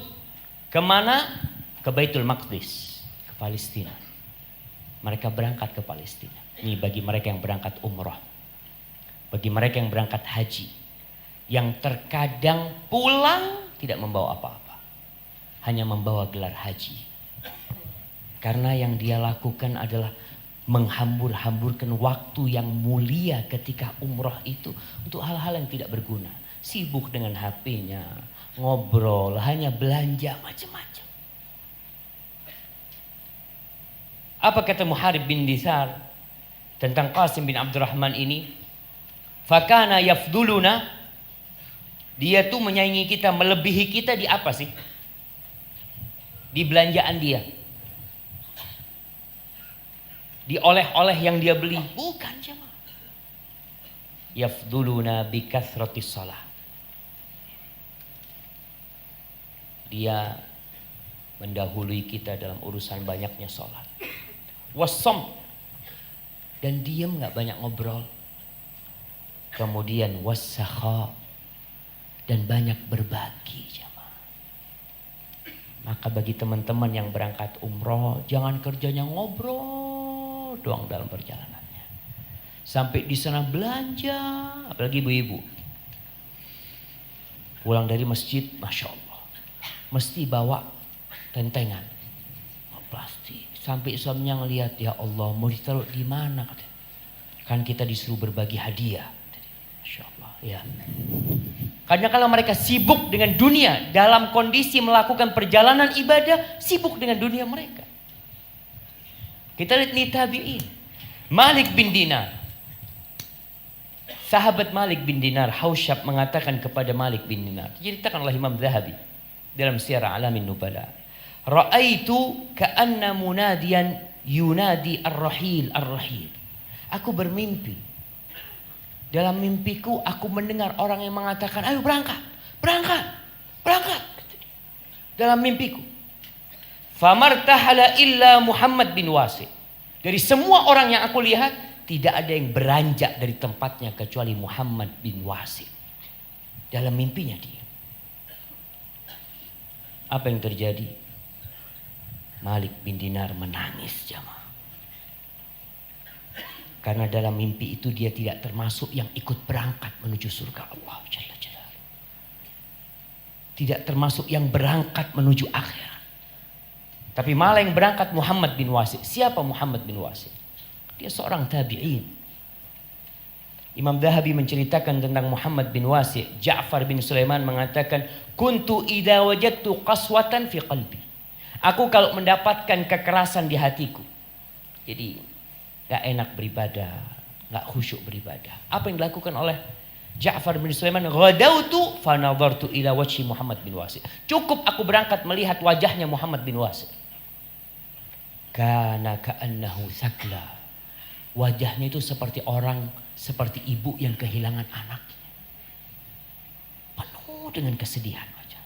kemana? Ke Baitul Maqdis, ke Palestina. Mereka berangkat ke Palestina. Ini bagi mereka yang berangkat umrah, bagi mereka yang berangkat haji, yang terkadang pulang tidak membawa apa-apa, hanya membawa gelar haji. Karena yang dia lakukan adalah menghambur-hamburkan waktu yang mulia ketika umrah itu untuk hal-hal yang tidak berguna. Sibuk dengan HP-nya, ngobrol, hanya belanja macam-macam. Apa kata Muharib bin Dithar tentang Qasim bin Abdurrahman ini? Fakana yafduluna, dia tuh menyaingi kita, melebihi kita di apa sih? Di belanjaan dia, di oleh-oleh yang dia beli. Bukan jemaah. Yafduluna bi kathratis shalah. Dia mendahului kita dalam urusan banyaknya sholat. Wasom, dan diam, nggak banyak ngobrol. Kemudian wasakha, dan banyak berbagi jamaah. Maka bagi teman-teman yang berangkat umroh, jangan kerjanya ngobrol doang dalam perjalanannya. Sampai di sana belanja, apalagi ibu-ibu. Pulang dari masjid, Masya Allah, mesti bawa tentengan plastik. Sampai suaminya ngelihat, ya Allah, mau ditaruh di mana? Kan kita disuruh berbagi hadiah. Masya Allah, ya. Karena kalau mereka sibuk dengan dunia, dalam kondisi melakukan perjalanan ibadah, sibuk dengan dunia mereka. Kita lihat nih tabi'in. Malik bin Dinar. Sahabat Malik bin Dinar, Hausyab mengatakan kepada Malik bin Dinar. Diceritakan oleh Imam Zahabi dalam Syiar A'lamin Nubala. Ra'aitu ka'anna munadiyan yunadi ar-rahil ar-rahil. Aku bermimpi. Dalam mimpiku aku mendengar orang yang mengatakan, ayo berangkat, berangkat, berangkat. Dalam mimpiku. Famartahala illa Muhammad bin Wasi. Dari semua orang yang aku lihat, tidak ada yang beranjak dari tempatnya kecuali Muhammad bin Wasi. Dalam mimpinya dia. Apa yang terjadi? Malik bin Dinar menangis jamaah. Karena dalam mimpi itu dia tidak termasuk yang ikut berangkat menuju surga Allah Jalla Jalaluhu. Tidak termasuk yang berangkat menuju akhirat. Tapi malah yang berangkat Muhammad bin Wasi. Siapa Muhammad bin Wasi? Dia seorang tabi'in. Imam Zahabi menceritakan tentang Muhammad bin Wasi. Ja'far bin Sulaiman mengatakan, kuntu idza wajadtu qaswatan fi qalbi. Aku kalau mendapatkan kekerasan di hatiku. Jadi gak enak beribadah, gak khusyuk beribadah. Apa yang dilakukan oleh Ja'far bin Sulaiman? Ghadautu fa nadhartu ila wajhi Muhammad bin Wasi. Cukup aku berangkat melihat wajahnya Muhammad bin Wasi. Kana ka'annahu thakla. Wajahnya itu seperti orang, seperti ibu yang kehilangan anaknya. Penuh dengan kesedihan wajah.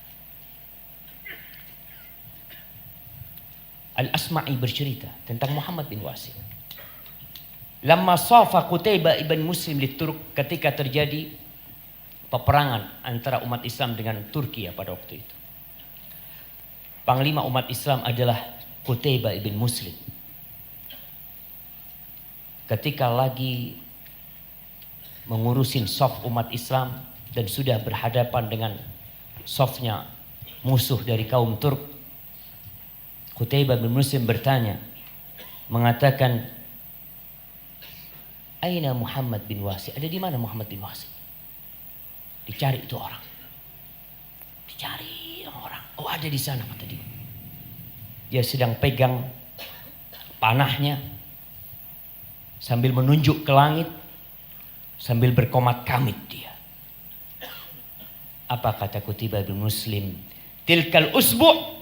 Al-Asma'i bercerita tentang Muhammad bin Wasi. Lamma safa Qutaibah ibn Muslim di Turk, ketika terjadi peperangan antara umat Islam dengan Turki pada waktu itu. Panglima umat Islam adalah Qutaibah ibn Muslim. Ketika lagi mengurusin saf umat Islam dan sudah berhadapan dengan safnya musuh dari kaum Turk, Qutaibah bin Muslim bertanya, mengatakan, Aina Muhammad bin Wasi? Ada di mana Muhammad bin Wasi? Dicari itu orang. Dicari orang. Oh, ada di sana kata dia. Dia sedang pegang panahnya sambil menunjuk ke langit, sambil berkomat kamit dia. Apa kata Qutaibah bin Muslim? Tilkal usbu'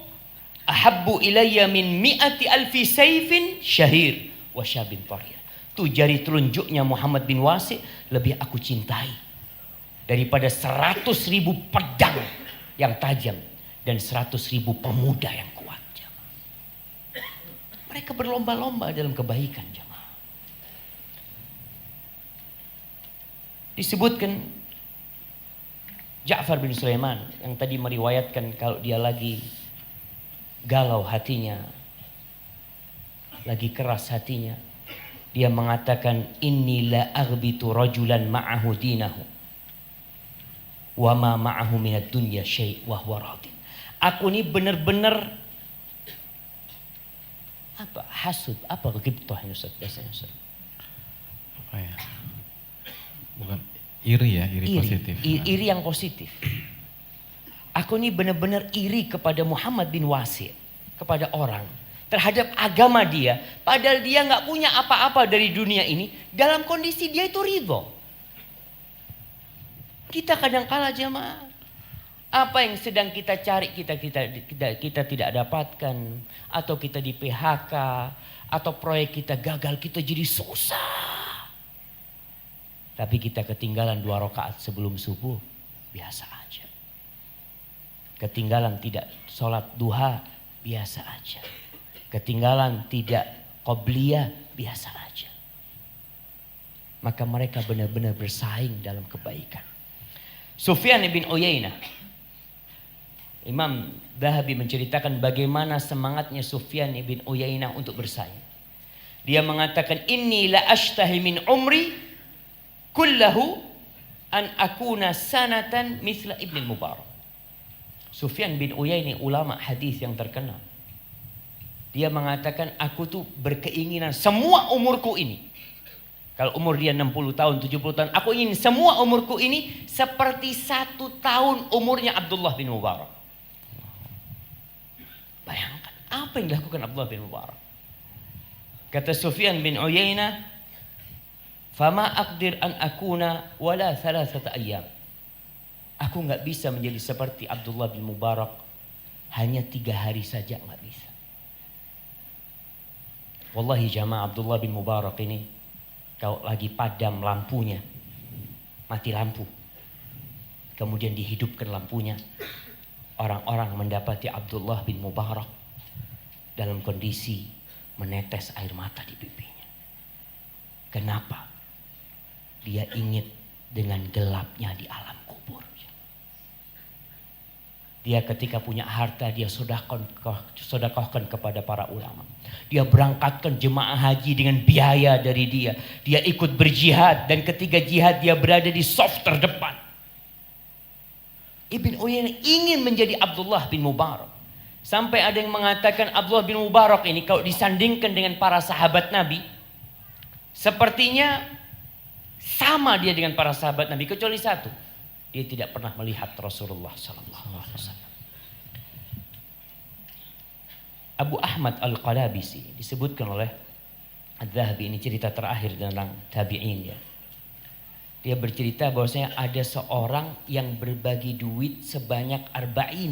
ahabbu ilayya min mi'ati alfi sayfin syahir wa syabin tarir. Itu jari telunjuknya Muhammad bin Wasi lebih aku cintai daripada 100.000 pedang yang tajam dan 100.000 pemuda yang kuat. Jamaah. Mereka berlomba-lomba dalam kebaikan jamaah. Disebutkan Ja'far bin Sulaiman yang tadi meriwayatkan kalau dia lagi galau hatinya, lagi keras hatinya, dia mengatakan, inni la aghbitu rajulan ma'ahu dinahu wa ma ma'ahu minad dunya syai' wa huwa radin. Aku ini benar-benar apa? Hasud, apa ghibtah ini Ustaz biasanya Ustaz? Apa ya? Bukan iri ya, iri positif. Iri yang positif. Aku ini benar-benar iri kepada Muhammad bin Wasi, kepada orang, terhadap agama dia, padahal dia nggak punya apa-apa dari dunia ini. Dalam kondisi dia itu ridho. Kita kadang-kala jamaah, apa yang sedang kita cari kita tidak dapatkan, atau kita di PHK, atau proyek kita gagal, kita jadi susah. Tapi kita ketinggalan 2 rakaat sebelum subuh, biasa aja. Ketinggalan tidak sholat duha, biasa aja. Ketinggalan tidak qobliyah, biasa aja. maka mereka benar-benar bersaing dalam kebaikan. Sufyan bin Uyainah, Imam Dhahabi menceritakan bagaimana semangatnya Sufyan bin Uyainah untuk bersaing. Dia mengatakan, inni la ashtahi min umri kullahu an akuna sanatan mithla Ibn Mubarak. Sufyan bin Uyainah ulama hadis yang terkenal. Dia mengatakan, aku tuh berkeinginan semua umurku ini. Kalau umur dia 60 tahun, 70 tahun, aku ingin semua umurku ini seperti 1 tahun umurnya Abdullah bin Mubarak. Bayangkan, apa yang dilakukan Abdullah bin Mubarak? Kata Sufyan bin Uyainah, fama aqdir an akuna wala 3 ayyam. Aku nggak bisa menjadi seperti Abdullah bin Mubarak, hanya 3 hari saja nggak bisa. Wallahi jamaah, Abdullah bin Mubarak ini kalau lagi padam lampunya, mati lampu, kemudian dihidupkan lampunya, orang-orang mendapati Abdullah bin Mubarak dalam kondisi menetes air mata di pipinya. Kenapa? Dia ingin dengan gelapnya di alam kubur. Dia ketika punya harta, dia sedekahkan kepada para ulama. Dia berangkatkan jemaah haji dengan biaya dari dia. Dia ikut berjihad, dan ketika jihad dia berada di saf terdepan. Ibn Uyainah ingin menjadi Abdullah bin Mubarak. Sampai ada yang mengatakan Abdullah bin Mubarak ini kalau disandingkan dengan para sahabat Nabi, sepertinya sama dia dengan para sahabat Nabi, kecuali satu. Dia tidak pernah melihat Rasulullah SAW. Abu Ahmad Al-Qalabisi disebutkan oleh Adz-Dzahabi, ini cerita terakhir tentang tabi'in ya. Dia bercerita bahwasanya ada seorang yang berbagi duit sebanyak 40.000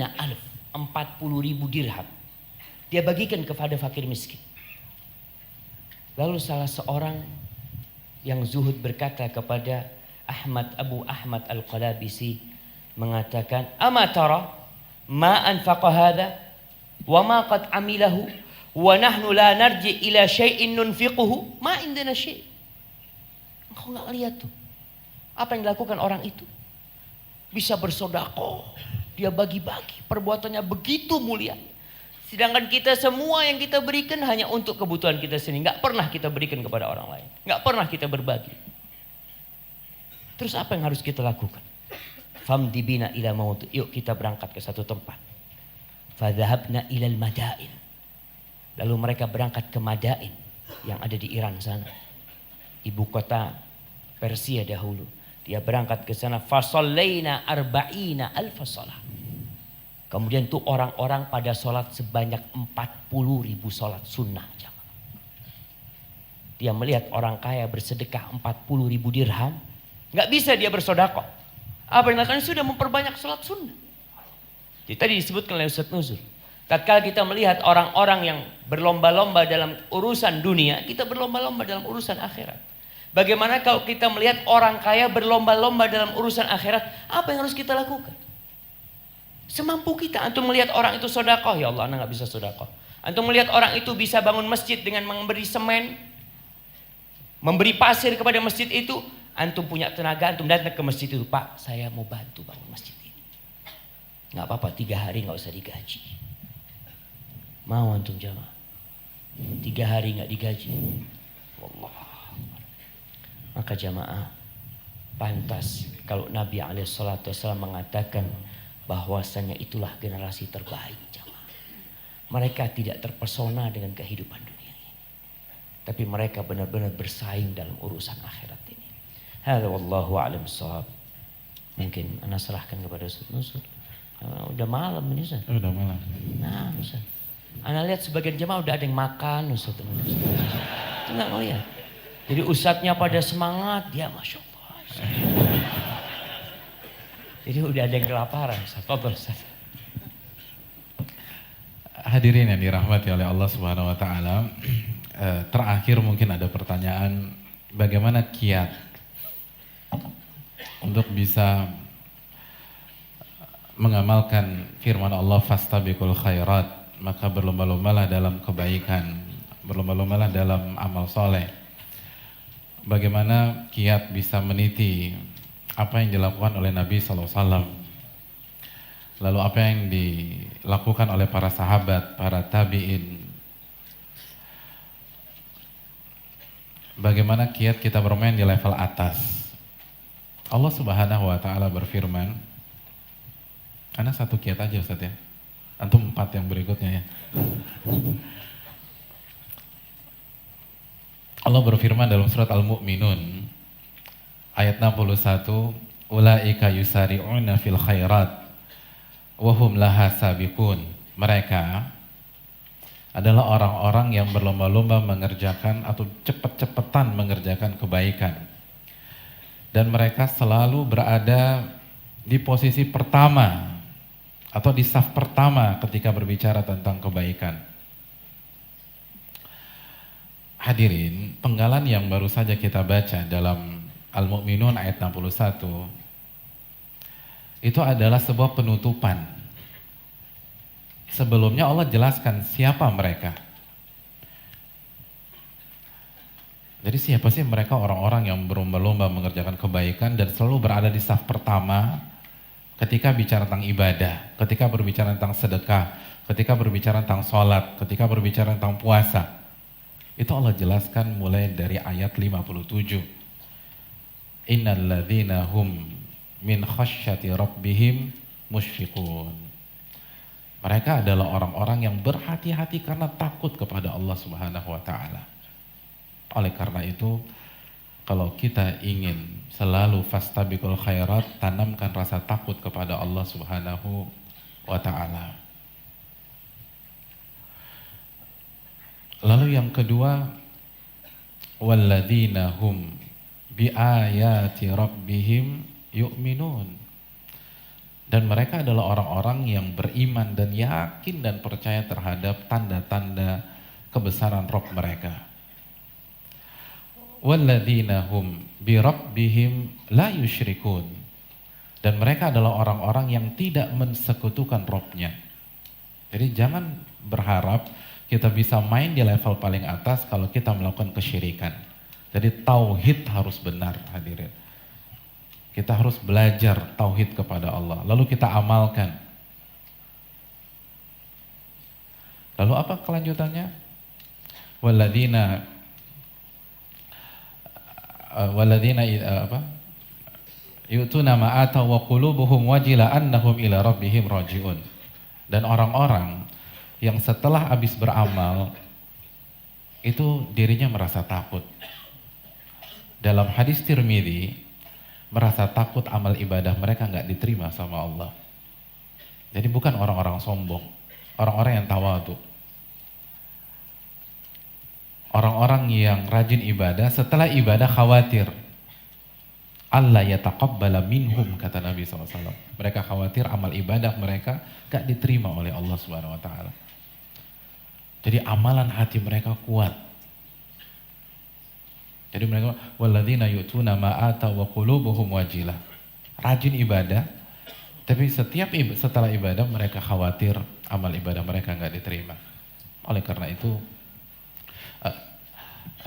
dirham. Dia bagikan kepada fakir miskin. Lalu salah seorang yang zuhud berkata kepada Abu Ahmad Al-Qalabisi, mengatakan, ama tara ma anfaqa hadha wa ma qad amilahu wa nahnu la narji ila syai'in nunfiquhu ma indana syai'. Engkau enggak lihat tuh apa yang dilakukan orang itu? Bisa bersedekah, dia bagi-bagi, perbuatannya begitu mulia. Sedangkan kita semua yang kita berikan hanya untuk kebutuhan kita sendiri, enggak pernah kita berikan kepada orang lain, enggak pernah kita berbagi. Terus apa yang harus kita lakukan? Famdi bina ila maut. Yuk kita berangkat ke satu tempat. Fadhahabna ilal madain. Lalu mereka berangkat ke Madain yang ada di Iran sana, ibu kota Persia dahulu. Dia berangkat ke sana. Fasallaina arba'ina alfa salat. Kemudian tuh orang-orang pada sholat sebanyak 40.000 sholat sunnah. Dia melihat orang kaya bersedekah 40.000 dirham. Nggak bisa dia bersedekah. Apa yang dilakukan? Sudah memperbanyak sholat sunnah. Jadi tadi disebutkan oleh Ustaz Nuzul. Tatkala kita melihat orang-orang yang berlomba-lomba dalam urusan dunia, kita berlomba-lomba dalam urusan akhirat. Bagaimana kalau kita melihat orang kaya berlomba-lomba dalam urusan akhirat? Apa yang harus kita lakukan? Semampu kita. Antum melihat orang itu sedekah, ya Allah, anak nggak bisa sedekah. Antum melihat orang itu bisa bangun masjid dengan memberi semen, memberi pasir kepada masjid itu. Antum punya tenaga, antum datang ke masjid itu, Pak, saya mau bantu bangun masjid ini. Nggak apa-apa, 3 hari nggak usah digaji. Mau antum jamaah? 3 hari nggak digaji. Wallah. Maka jamaah, pantas kalau Nabi SAW mengatakan bahwasanya itulah generasi terbaik jamaah. Mereka tidak terpesona dengan kehidupan dunia ini, tapi mereka benar-benar bersaing dalam urusan akhirat ini. Hadza wallahu a'lam bissawab. Mungkin ana serahkan kepada Ustaz Nuzul. Udah malam ini Ustaz. Udah malam. Nah, Ustaz. Ana lihat sebagian jemaah udah ada yang makan Ustaz. Itu enggak ngelihat. Jadi ustadznya pada semangat, dia Masya Allah. Jadi udah ada yang kelaparan Ustaz. Fadhol Ustaz. Hadirin yang dirahmati oleh Allah Subhanahu wa taala. Terakhir mungkin ada pertanyaan, bagaimana kiat untuk bisa mengamalkan firman Allah fastabiqul khairat, maka berlomba-lombalah dalam kebaikan, berlomba-lombalah dalam amal soleh. bagaimana kiat bisa meniti apa yang dilakukan oleh Nabi SAW, lalu apa yang dilakukan oleh para sahabat, para tabi'in, bagaimana kiat kita bermain di level atas. Allah Subhanahu wa Ta'ala berfirman, karena satu kiat aja Ustaz ya, antum 4 yang berikutnya ya. Allah berfirman dalam surat Al-Mu'minun ayat 61, ulaika yusari'una fil khairat wa hum laha sabiqun. Mereka adalah orang-orang yang berlomba-lomba mengerjakan atau cepat-cepatan mengerjakan kebaikan. Dan mereka selalu berada di posisi pertama atau di saf pertama ketika berbicara tentang kebaikan. Hadirin, penggalan yang baru saja kita baca dalam Al-Mu'minun ayat 61 itu adalah sebuah penutupan. Sebelumnya Allah jelaskan siapa mereka. Jadi siapa sih mereka, orang-orang yang berlomba-lomba mengerjakan kebaikan dan selalu berada di saf pertama ketika bicara tentang ibadah, ketika berbicara tentang sedekah, ketika berbicara tentang sholat, ketika berbicara tentang puasa. Itu Allah jelaskan mulai dari ayat 57. Innal ladzina hum min khasyati rabbihim musyfiqun. Mereka adalah orang-orang yang berhati-hati karena takut kepada Allah Subhanahu wa Ta'ala. Oleh karena itu, kalau kita ingin selalu fastabiqul khairat, tanamkan rasa takut kepada Allah Subhanahu wa Ta'ala. Lalu yang kedua, walladzina hum biayati rabbihim yu'minun. Dan mereka adalah orang-orang yang beriman dan yakin dan percaya terhadap tanda-tanda kebesaran Rabb mereka. Walladzina hum bi rabbihim la yusyrikun. Dan mereka adalah orang-orang yang tidak mensekutukan Rabb-nya. Jadi jangan berharap kita bisa main di level paling atas kalau kita melakukan kesyirikan. Jadi tauhid harus benar, hadirin. Kita harus belajar tauhid kepada Allah, lalu kita amalkan. Lalu apa kelanjutannya? Walladzina yu'tuna ma ataw wa qulubuhum wajila annahum ila rabbihim raji'un. Dan orang-orang yang setelah habis beramal itu dirinya merasa takut. Dalam hadis Tirmidzi, merasa takut amal ibadah mereka nggak diterima sama Allah. Jadi bukan orang-orang sombong, orang-orang yang tawadhu. Orang-orang yang rajin ibadah, setelah ibadah khawatir Allah yataqabbala minhum, kata Nabi SAW. Mereka khawatir amal ibadah mereka gak diterima oleh Allah Subhanahu Wa Taala. Jadi amalan hati mereka kuat. Jadi mereka walladzina yu'tuna ma ataw wa qulubuhum wajilah. Rajin ibadah, tapi setelah ibadah mereka khawatir amal ibadah mereka gak diterima. Oleh karena itu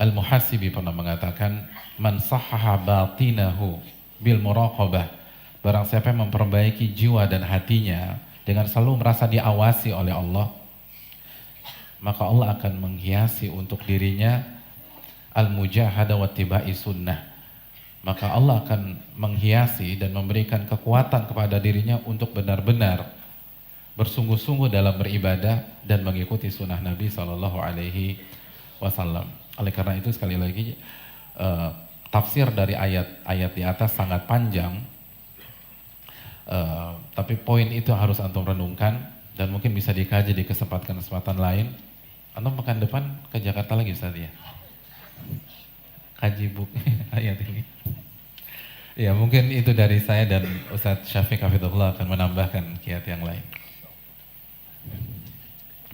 Al-Muhasibi pernah mengatakan, man sahhaha batinahu bil muraqabah. Barang siapa yang memperbaiki jiwa dan hatinya dengan selalu merasa diawasi oleh Allah, maka Allah akan menghiasi untuk dirinya al-mujahadah wa tibai sunnah. Maka Allah akan menghiasi dan memberikan kekuatan kepada dirinya untuk benar-benar bersungguh-sungguh dalam beribadah dan mengikuti sunnah Nabi SAW. Oleh karena itu sekali lagi tafsir dari ayat-ayat di atas sangat panjang, tapi poin itu harus antum renungkan dan mungkin bisa dikaji di kesempatan lain. Antum pekan depan ke Jakarta lagi Ustaz ya? Kaji buku ayat ini. Ya mungkin itu dari saya dan Ustaz Syafiq Hafidhullah akan menambahkan kiat yang lain.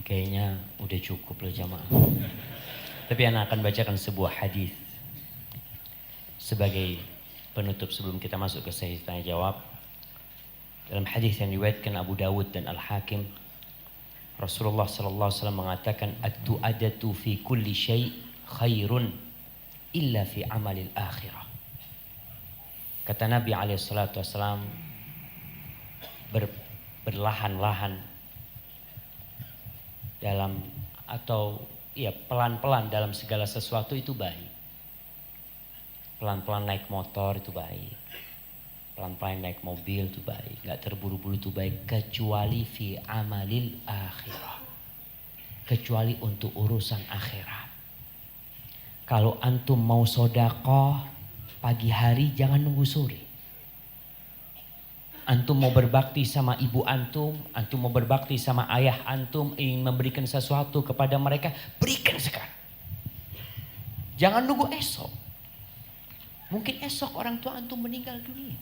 Kayaknya udah cukup loh jamaah. Tapi anak akan bacakan sebuah hadis sebagai penutup sebelum kita masuk ke sesi tanya jawab. Dalam hadis yang diriwayatkan Abu Dawud dan Al-Hakim, Rasulullah sallallahu alaihi wasallam mengatakan, "At-tu'adatu fi kulli syai' khairun illa fi amalil akhirah. Kata Nabi SAW, berlahan-lahan dalam atau ya pelan-pelan dalam segala sesuatu itu baik. Pelan-pelan naik motor itu baik. Pelan-pelan naik mobil itu baik. Gak terburu-buru itu baik. Kecuali fi amalil akhirah. Kecuali untuk urusan akhirat. Kalau antum mau sodakoh pagi hari, jangan nunggu sore. Antum mau berbakti sama ibu antum mau berbakti sama ayah antum, ingin memberikan sesuatu kepada mereka, berikan sekarang. Jangan nunggu esok. Mungkin esok orang tua antum meninggal dunia.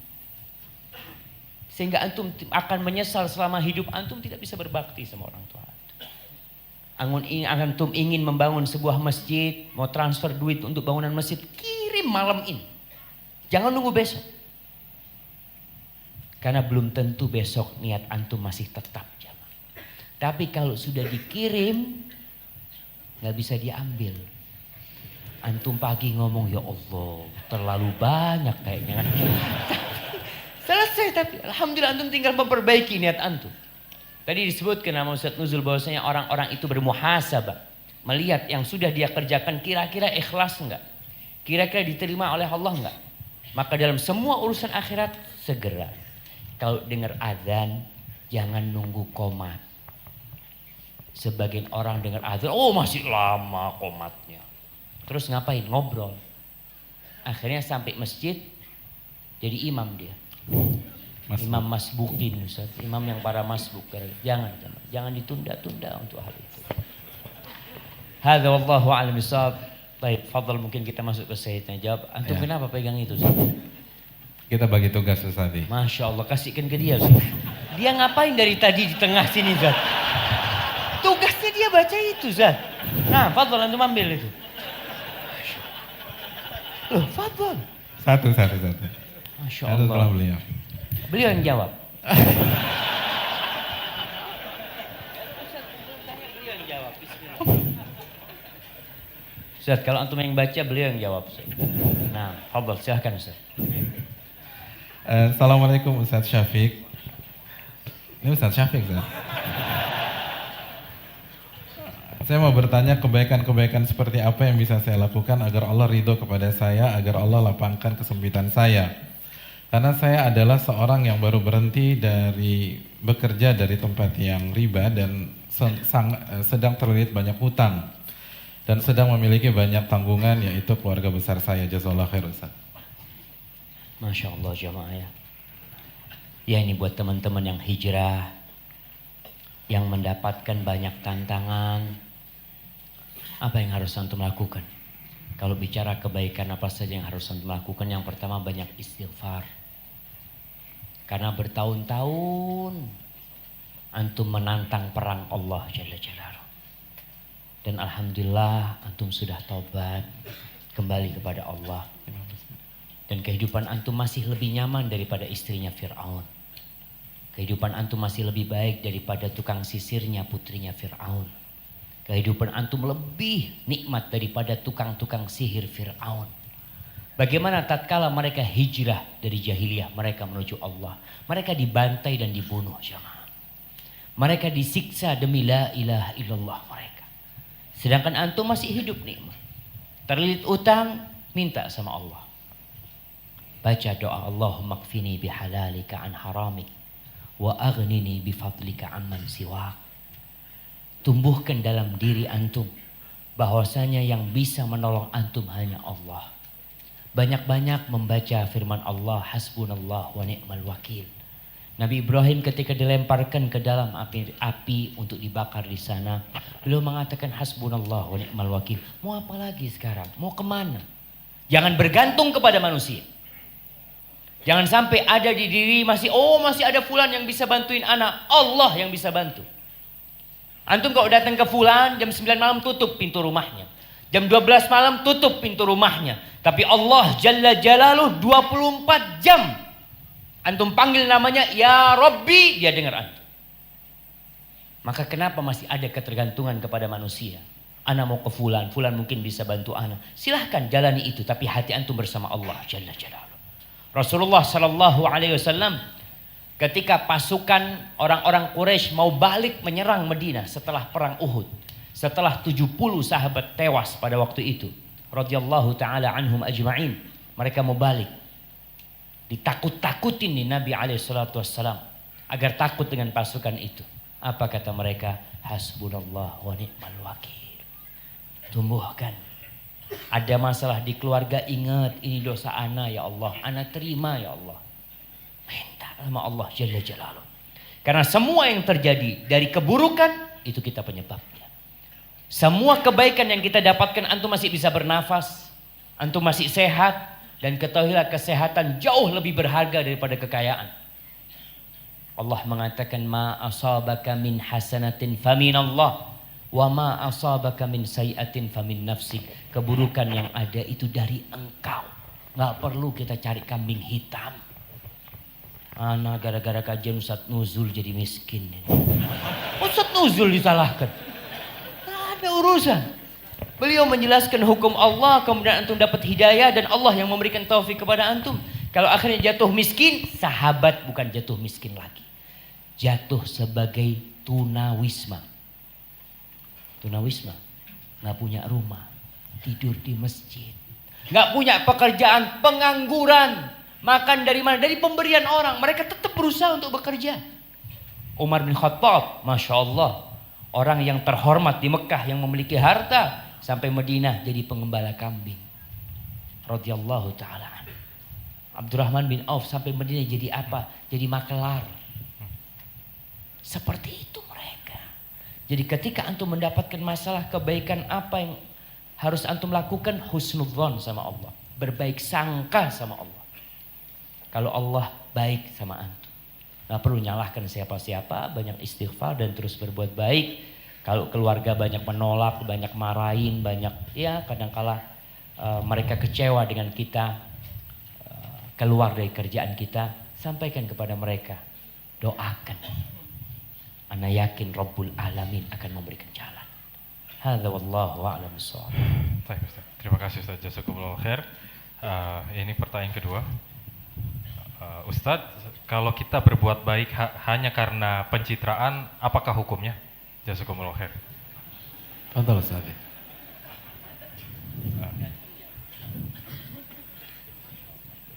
Sehingga antum akan menyesal selama hidup antum tidak bisa berbakti sama orang tua antum. Antum ingin membangun sebuah masjid, mau transfer duit untuk bangunan masjid, kirim malam ini. Jangan nunggu besok. Karena belum tentu besok niat antum masih tetap jamaah. Tapi kalau sudah dikirim, gak bisa diambil. Antum pagi ngomong, ya Allah terlalu banyak kayaknya kan. Selesai, tapi alhamdulillah antum tinggal memperbaiki niat antum. Tadi disebutkan nama Ustaz Nuzul bahwasanya orang-orang itu bermuhasabah. Melihat yang sudah dia kerjakan kira-kira ikhlas enggak? Kira-kira diterima oleh Allah enggak? Maka dalam semua urusan akhirat segera. Kalau dengar azan, jangan nunggu qomat. Sebagian orang dengar azan, oh masih lama qomatnya. Terus ngapain? Ngobrol. Akhirnya sampai masjid, jadi imam dia. Imam masbukin, Ustaz. Imam yang para masbuk. Jangan ditunda-tunda untuk hal itu. Hadza wallahu a'lam bishawab. Baik, fadhal, mungkin kita masuk ke Sayyidina jawab. Antum kenapa pegang itu, Ustaz? Kita bagi tugas Ustaz tadi. Masya Allah, kasihkan ke dia, Ustaz. Dia ngapain dari tadi di tengah sini, Ustaz? Tugasnya dia baca itu, Ustaz. Nah, fadhal antum ambil itu. Loh, fadhal. Satu. Masya Satu setelah Allah. beliau. Beliau yang jawab. Ustaz, kalau antum yang baca, beliau yang jawab, Ustaz. Nah, fadhal, silahkan, Ustaz. Assalamualaikum Ustaz Syafiq. Ini Ustaz Syafiq, Ustaz. Saya mau bertanya kebaikan-kebaikan seperti apa yang bisa saya lakukan agar Allah ridho kepada saya, agar Allah lapangkan kesempitan saya. Karena saya adalah seorang yang baru berhenti dari bekerja dari tempat yang riba dan sedang terlilit banyak hutang. Dan sedang memiliki banyak tanggungan, yaitu keluarga besar saya. Jazakallahu khair, Ustaz. Masya Allah jamaah ya. Ya, ini buat teman-teman yang hijrah, yang mendapatkan banyak tantangan. Apa yang harus antum lakukan? Kalau bicara kebaikan apa saja yang harus antum lakukan? Yang pertama, banyak istighfar. Karena bertahun-tahun antum menantang perang Allah Jalla Jalaluhu. Dan alhamdulillah antum sudah taubat, kembali kepada Allah. Dan kehidupan antum masih lebih nyaman daripada istrinya Fir'aun. Kehidupan antum masih lebih baik daripada tukang sisirnya putrinya Fir'aun. Kehidupan antum lebih nikmat daripada tukang-tukang sihir Fir'aun. Bagaimana tatkala mereka hijrah dari jahiliyah, mereka menuju Allah. Mereka dibantai dan dibunuh, jamaah. Mereka disiksa demi la ilaha illallah mereka. Sedangkan antum masih hidup nikmat. Terlilit utang, minta sama Allah. Baca doa, Allahumma kfini bihalalika an haramik wa aghnini bifadlika amman siwak. Tumbuhkan dalam diri antum bahwasanya yang bisa menolong antum hanya Allah. Banyak-banyak membaca firman Allah, hasbunallah wa ni'mal wakil. Nabi Ibrahim ketika dilemparkan ke dalam api untuk dibakar di sana, beliau mengatakan hasbunallah wa ni'mal wakil. Mau apa lagi sekarang? Mau kemana? Jangan bergantung kepada manusia. Jangan sampai ada di diri masih ada fulan yang bisa bantuin anak. Allah yang bisa bantu. Antum kalau datang ke fulan jam 9 malam tutup pintu rumahnya. Jam 12 malam tutup pintu rumahnya. Tapi Allah Jalla Jalaluh 24 jam. Antum panggil namanya, ya Rabbi, dia dengar antum. Maka kenapa masih ada ketergantungan kepada manusia? Ana mau ke fulan, fulan mungkin bisa bantu ana. Silahkan jalani itu, tapi hati antum bersama Allah Jalla Jalaluhu. Rasulullah Sallallahu Alaihi Wasallam ketika pasukan orang-orang Quraisy mau balik menyerang Madinah setelah perang Uhud, setelah 70 sahabat tewas pada waktu itu, radhiyallahu taala anhum ajma'in, mereka mau balik. Ditakut-takutin nih Nabi alaihi salatu wassalam agar takut dengan pasukan itu. Apa kata mereka? Hasbunallah wa ni'mal wakil. Tumbuhkan. Ada masalah di keluarga, ingat ini dosa ana ya Allah, ana terima ya Allah. Minta sama Allah Jalla Jalaluhu. Karena semua yang terjadi dari keburukan itu kita penyebabnya. Semua kebaikan yang kita dapatkan, antum masih bisa bernafas, antum masih sehat, dan ketahuilah kesehatan jauh lebih berharga daripada kekayaan. Allah mengatakan ma asabaka min hasanatin faminallah wa ma asabaka min sayiatin famin nafsik. Keburukan yang ada itu dari engkau. Nggak perlu kita cari kambing hitam. Ana gara-gara kajian Ustadz Nuzul jadi miskin. Ustadz Nuzul disalahkan. Nggak ada urusan. Beliau menjelaskan hukum Allah, kemudian antum dapat hidayah dan Allah yang memberikan taufik kepada antum. Kalau akhirnya jatuh miskin, sahabat bukan jatuh miskin lagi. Jatuh sebagai tunawisma. Tunawisma, nggak punya rumah, tidur di masjid, nggak punya pekerjaan, pengangguran, makan dari mana? Dari pemberian orang. Mereka tetap berusaha untuk bekerja. Umar bin Khattab, masya Allah, orang yang terhormat di Mekah yang memiliki harta, sampai Madinah jadi pengembala kambing. Radhiyallahu taala. Abdurrahman bin Auf sampai Madinah jadi apa? Jadi makelar. Seperti itu mereka. Jadi ketika antum mendapatkan masalah, kebaikan apa yang harus antum lakukan? Husnudzon sama Allah. Berbaik sangka sama Allah. Kalau Allah baik sama antum, nggak perlu nyalahkan siapa-siapa, banyak istighfar dan terus berbuat baik. Kalau keluarga banyak menolak, banyak marahin, banyak ya kadangkala mereka kecewa dengan kita, keluar dari kerjaan kita, sampaikan kepada mereka, doakan. Ana yakin Rabbul Alamin akan memberikan jalan. Hadza wallahu a'lam bissawab. Baik Ustaz. Terima kasih Ustaz, jazakumullah khair. Ini pertanyaan kedua. Ustadz, kalau kita berbuat baik hanya karena pencitraan, apakah hukumnya? Jazakumullah khair. Fadhal Ustaz.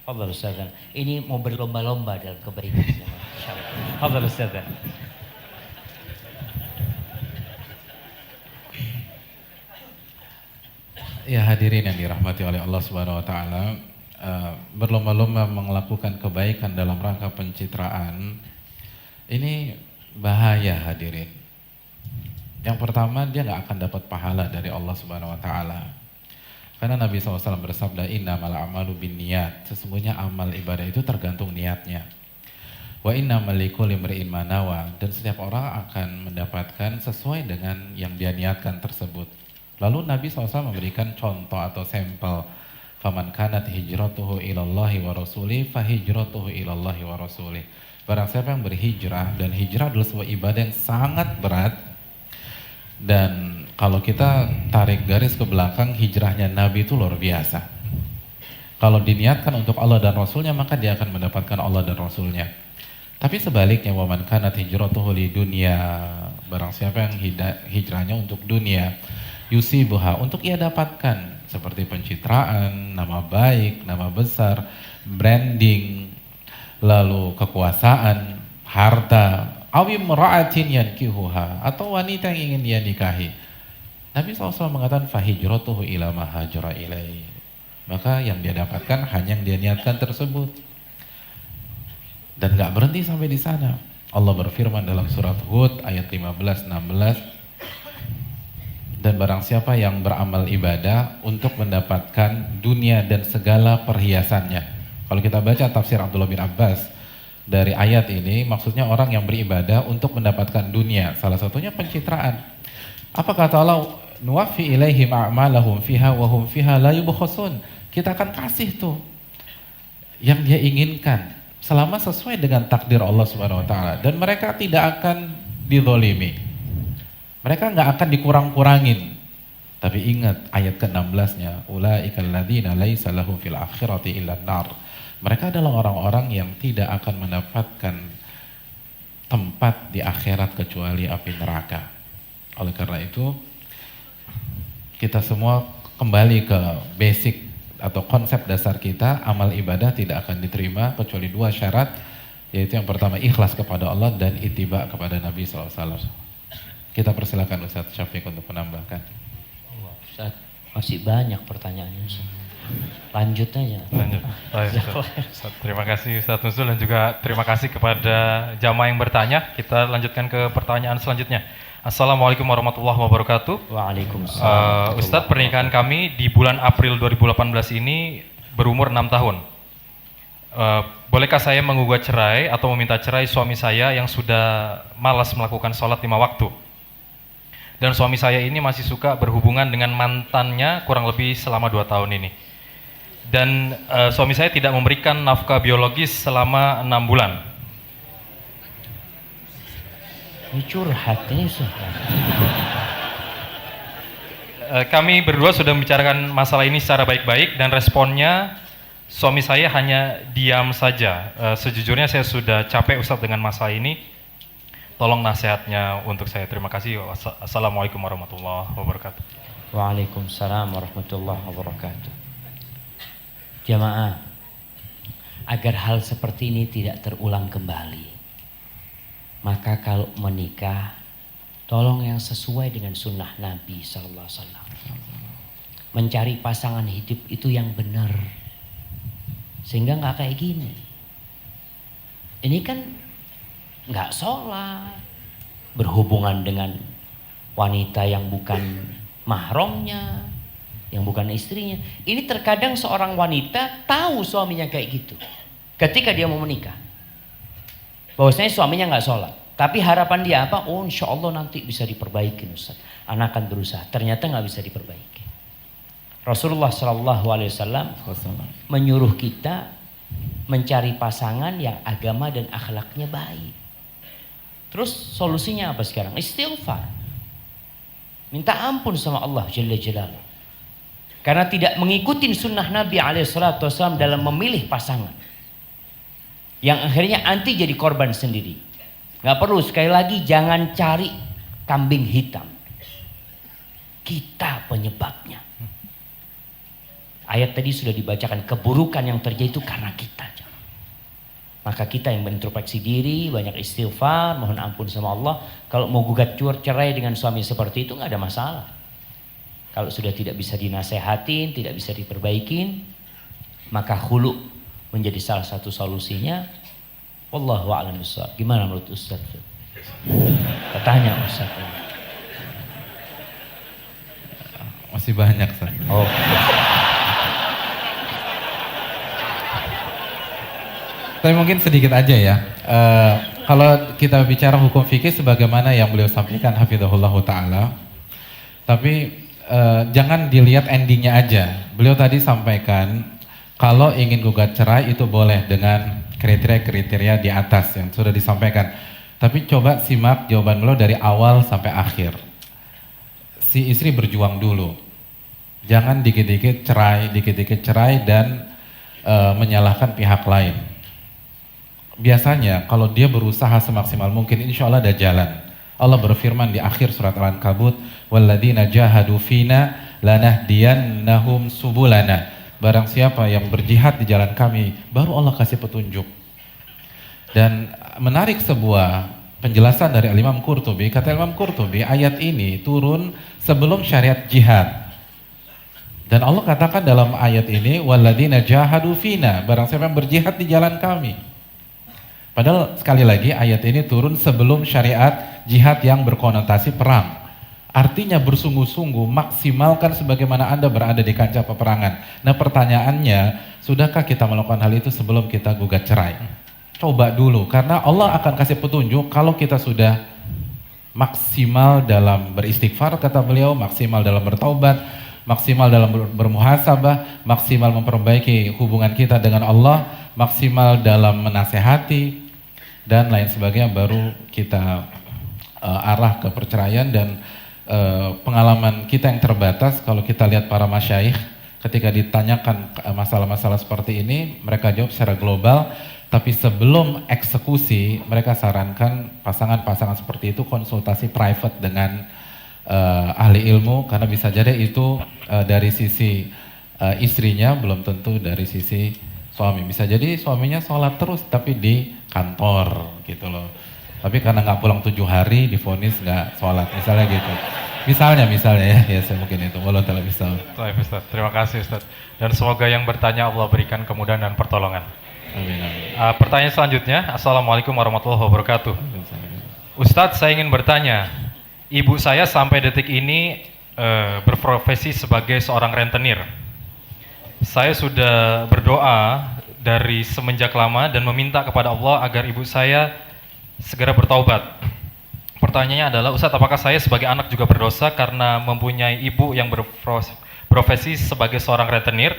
Fadhal Ustaz. Ini mau berlomba-lomba dalam kebaikan. Fadhal Ustaz. Ya hadirin yang dirahmati oleh Allah Subhanahu wa taala, berlomba-lomba melakukan kebaikan dalam rangka pencitraan ini bahaya hadirin. Yang pertama, dia nggak akan dapat pahala dari Allah Subhanahu wa taala. Karena Nabi SAW bersabda, innamal a'malu binniyat. Sesungguhnya amal ibadah itu tergantung niatnya. Wa innamal likulli imri'in ma nawa. Dan setiap orang akan mendapatkan sesuai dengan yang dia niatkan tersebut. Lalu Nabi SAW memberikan contoh atau sampel. Faman kanat hijratuhu ilallahi wa rasulih fahijratuhu ilallahi wa rasulih. Barang siapa yang berhijrah, dan hijrah adalah sebuah ibadah yang sangat berat. Dan kalau kita tarik garis ke belakang, hijrahnya Nabi itu luar biasa. Kalau diniatkan untuk Allah dan Rasulnya, maka dia akan mendapatkan Allah dan Rasulnya. Tapi sebaliknya, waman kanat hijratuhu li dunya, barang siapa yang hijrahnya untuk dunia, yusibuha, untuk ia dapatkan, seperti pencitraan, nama baik, nama besar, branding, lalu kekuasaan, harta, awi mera'atin yankihuha, atau wanita yang ingin dia nikahi. Nabi SAW mengatakan fahijratuhu ila ma hajara ilaih. Maka yang dia dapatkan hanya yang dia niatkan tersebut. Dan gak berhenti sampai di sana. Allah berfirman dalam surat Hud ayat 15-16, dan barang siapa yang beramal ibadah untuk mendapatkan dunia dan segala perhiasannya. Kalau kita baca tafsir Abdullah bin Abbas dari ayat ini, maksudnya orang yang beribadah untuk mendapatkan dunia. Salah satunya pencitraan. Apa kata Allah? Nuwaffi ilaihim a'malahum fiha wa hum fiha la yubkhasun. Kita akan kasih tuh yang dia inginkan selama sesuai dengan takdir Allah Subhanahu wa taala, dan mereka tidak akan dizalimi. Mereka nggak akan dikurang-kurangin. Tapi ingat ayat ke-16-nya, ulaikal ladzina laisa lahum fil akhirati illa nar. Mereka adalah orang-orang yang tidak akan mendapatkan tempat di akhirat kecuali api neraka. Oleh karena itu, kita semua kembali ke basic atau konsep dasar kita, amal ibadah tidak akan diterima kecuali dua syarat, yaitu yang pertama ikhlas kepada Allah dan ittiba kepada Nabi SAW. Kita persilakan Ustadz Syafiq untuk menambahkan. Ustaz, masih banyak pertanyaannya Ustaz. Lanjut aja. Lanjut. Baik, Ustaz. Terima kasih Ustadz Nuzul dan juga terima kasih kepada jamaah yang bertanya. Kita lanjutkan ke pertanyaan selanjutnya. Assalamualaikum warahmatullahi wabarakatuh. Waalaikumsalam. Ustadz, pernikahan kami di bulan April 2018 ini berumur 6 tahun. Bolehkah saya menggugat cerai atau meminta cerai suami saya yang sudah malas melakukan sholat 5 waktu? Dan suami saya ini masih suka berhubungan dengan mantannya kurang lebih selama 2 tahun ini. Dan suami saya tidak memberikan nafkah biologis selama 6 bulan. Ini curhat ini Ustaz. Kami berdua sudah membicarakan masalah ini secara baik-baik dan responnya suami saya hanya diam saja. Sejujurnya saya sudah capek Ustaz dengan masalah ini. Tolong nasihatnya untuk saya. Terima kasih. Assalamualaikum warahmatullahi wabarakatuh. Waalaikumsalam warahmatullahi wabarakatuh. Jamaah, agar hal seperti ini tidak terulang kembali, maka kalau menikah, tolong yang sesuai dengan sunnah Nabi Sallallahu Alaihi Wasallam. Mencari pasangan hidup itu yang benar, sehingga nggak kayak gini. Ini kan nggak sholat, berhubungan dengan wanita yang bukan mahramnya, yang bukan istrinya. Ini terkadang seorang wanita tahu suaminya kayak gitu ketika dia mau menikah, bahwasanya suaminya nggak sholat, tapi harapan dia apa? Oh insya Allah nanti bisa diperbaiki Ustaz, anak akan berusaha. Ternyata nggak bisa diperbaiki. Rasulullah SAW menyuruh kita mencari pasangan yang agama dan akhlaknya baik. Terus solusinya apa sekarang? Istighfar. Minta ampun sama Allah Jalla Jalaluh. Karena tidak mengikuti sunnah Nabi SAW dalam memilih pasangan. Yang akhirnya anti jadi korban sendiri. Gak perlu, sekali lagi jangan cari kambing hitam. Kita penyebabnya. Ayat tadi sudah dibacakan, keburukan yang terjadi itu karena kita. Maka kita yang berintrospeksi diri, banyak istighfar, mohon ampun sama Allah. Kalau mau gugat cerai dengan suami seperti itu nggak ada masalah. Kalau sudah tidak bisa dinasehatin, tidak bisa diperbaikin, maka khulu menjadi salah satu solusinya. Wallahu a'lam bishawab. Gimana menurut Ustaz? Katanya Ustaz. Masih banyak, Ustaz. Oh. Tapi mungkin sedikit aja ya. Kalau kita bicara hukum fikih sebagaimana yang beliau sampaikan hafizahullah ta'ala. Tapi jangan dilihat endingnya aja. Beliau tadi sampaikan kalau ingin gugat cerai itu boleh dengan kriteria-kriteria di atas yang sudah disampaikan. Tapi coba simak jawaban beliau dari awal sampai akhir. Si istri berjuang dulu. Jangan dikit-dikit cerai dan menyalahkan pihak lain. Biasanya kalau dia berusaha semaksimal mungkin, insya Allah ada jalan. Allah berfirman di akhir surat Al-Ankabut, walladzina jahadu fina lanahdiyannahum subulana. Barang siapa yang berjihad di jalan kami, baru Allah kasih petunjuk. Dan menarik sebuah penjelasan dari Imam Qurtubi. Kata Imam Qurtubi, ayat ini turun sebelum syariat jihad. Dan Allah katakan dalam ayat ini, walladzina jahadu fina, barang siapa yang berjihad di jalan kami. Padahal sekali lagi ayat ini turun sebelum syariat jihad yang berkonotasi perang. Artinya bersungguh-sungguh maksimalkan sebagaimana Anda berada di kancah peperangan. Nah pertanyaannya, sudahkah kita melakukan hal itu sebelum kita gugat cerai? Coba dulu, karena Allah akan kasih petunjuk kalau kita sudah maksimal dalam beristighfar kata beliau, maksimal dalam bertaubat, maksimal dalam bermuhasabah, maksimal memperbaiki hubungan kita dengan Allah, maksimal dalam menasehati, dan lain sebagainya, baru kita arah ke perceraian. Dan pengalaman kita yang terbatas, kalau kita lihat para masyaikh ketika ditanyakan masalah-masalah seperti ini, mereka jawab secara global, tapi sebelum eksekusi mereka sarankan pasangan-pasangan seperti itu konsultasi private dengan ahli ilmu, karena bisa jadi itu dari sisi istrinya, belum tentu dari sisi suami. Bisa jadi suaminya sholat terus tapi di kantor gitu loh, tapi karena nggak pulang 7 hari divonis nggak sholat misalnya gitu. Misalnya ya saya mungkin itu. Wallahu ta'ala bisa. Baik Ustaz, terima kasih Ustaz. Dan semoga yang bertanya Allah berikan kemudahan dan pertolongan. Amin, amin. Pertanyaan selanjutnya, Assalamualaikum warahmatullahi wabarakatuh. Ustadz, saya ingin bertanya, ibu saya sampai detik ini berprofesi sebagai seorang rentenir. Saya sudah berdoa dari semenjak lama dan meminta kepada Allah agar ibu saya segera bertaubat. Pertanyaannya adalah, Ustadz, apakah saya sebagai anak juga berdosa karena mempunyai ibu yang berprofesi sebagai seorang rentenir?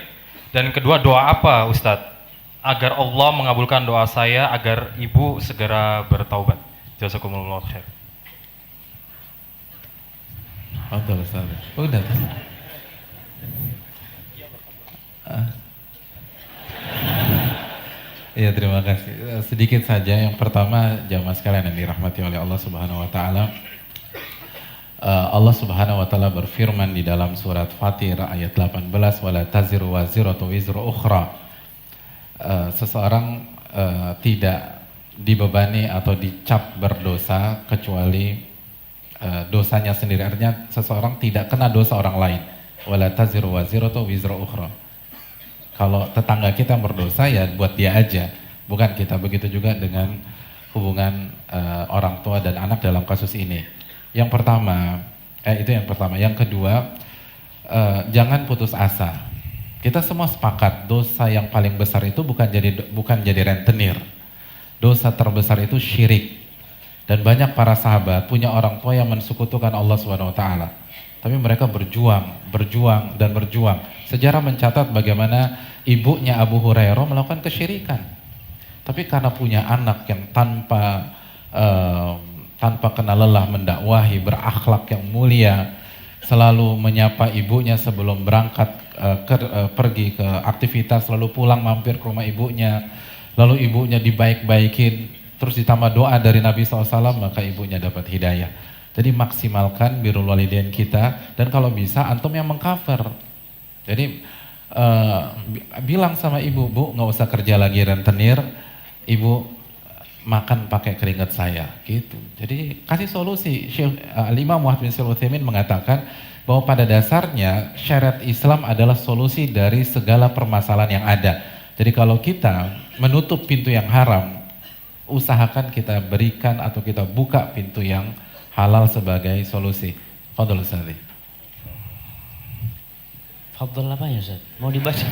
Dan kedua, doa apa Ustadz agar Allah mengabulkan doa saya agar ibu segera bertaubat? Jazakumullah khair. Betul, Ustaz. Udah. Iya, terima kasih. Sedikit saja. Yang pertama, jamaah sekalian yang dirahmati oleh Allah Subhanahu wa taala. Allah Subhanahu wa taala berfirman di dalam surat Fatir ayat 18, wala taziru waziratu wizra ukhra. Seseorang tidak dibebani atau dicap berdosa kecuali dosanya sendiri. Artinya seseorang tidak kena dosa orang lain. Wala taziru waziratu wizra ukhra. Kalau tetangga kita berdosa ya buat dia aja, bukan kita. Begitu juga dengan hubungan orang tua dan anak dalam kasus ini. Yang pertama, itu yang pertama. Yang kedua, jangan putus asa. Kita semua sepakat dosa yang paling besar itu bukan jadi rentenir. Dosa terbesar itu syirik. Dan banyak para sahabat punya orang tua yang mensekutukan Allah SWT. Tapi mereka berjuang. Sejarah mencatat bagaimana ibunya Abu Hurairah melakukan kesyirikan. Tapi karena punya anak yang tanpa kena lelah mendakwahi, berakhlak yang mulia, selalu menyapa ibunya sebelum berangkat pergi ke aktivitas, lalu pulang mampir ke rumah ibunya, lalu ibunya dibaik-baikin, terus ditambah doa dari Nabi SAW, maka ibunya dapat hidayah. Jadi maksimalkan birrul walidain kita, dan kalau bisa antum yang mengcover. Jadi bilang sama ibu, Bu nggak usah kerja lagi rentenir, ibu makan pakai keringat saya, gitu. Jadi kasih solusi. Syekh Imam Muhammad bin Shalih Al-Utsaimin mengatakan bahwa pada dasarnya syariat Islam adalah solusi dari segala permasalahan yang ada. Jadi kalau kita menutup pintu yang haram, usahakan kita berikan atau kita buka pintu yang halal sebagai solusi. Fadhol Ustaz. Fadhol apa ya Ustaz? Mau dibaca?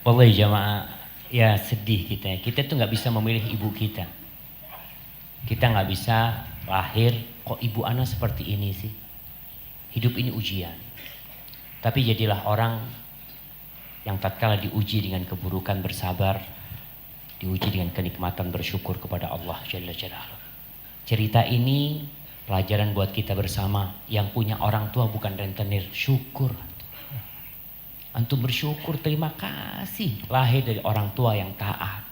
Wallahi jamaah, ya sedih kita. Kita tuh nggak bisa memilih ibu kita. Kita nggak bisa lahir, kok ibu ana seperti ini sih. Hidup ini ujian. Tapi jadilah orang yang tatkala diuji dengan keburukan bersabar, diuji dengan kenikmatan bersyukur kepada Allah Jalla Jalaluhu. Cerita ini pelajaran buat kita bersama yang punya orang tua bukan rentenir. Syukur. Antum bersyukur, terima kasih. Lahir dari orang tua yang taat.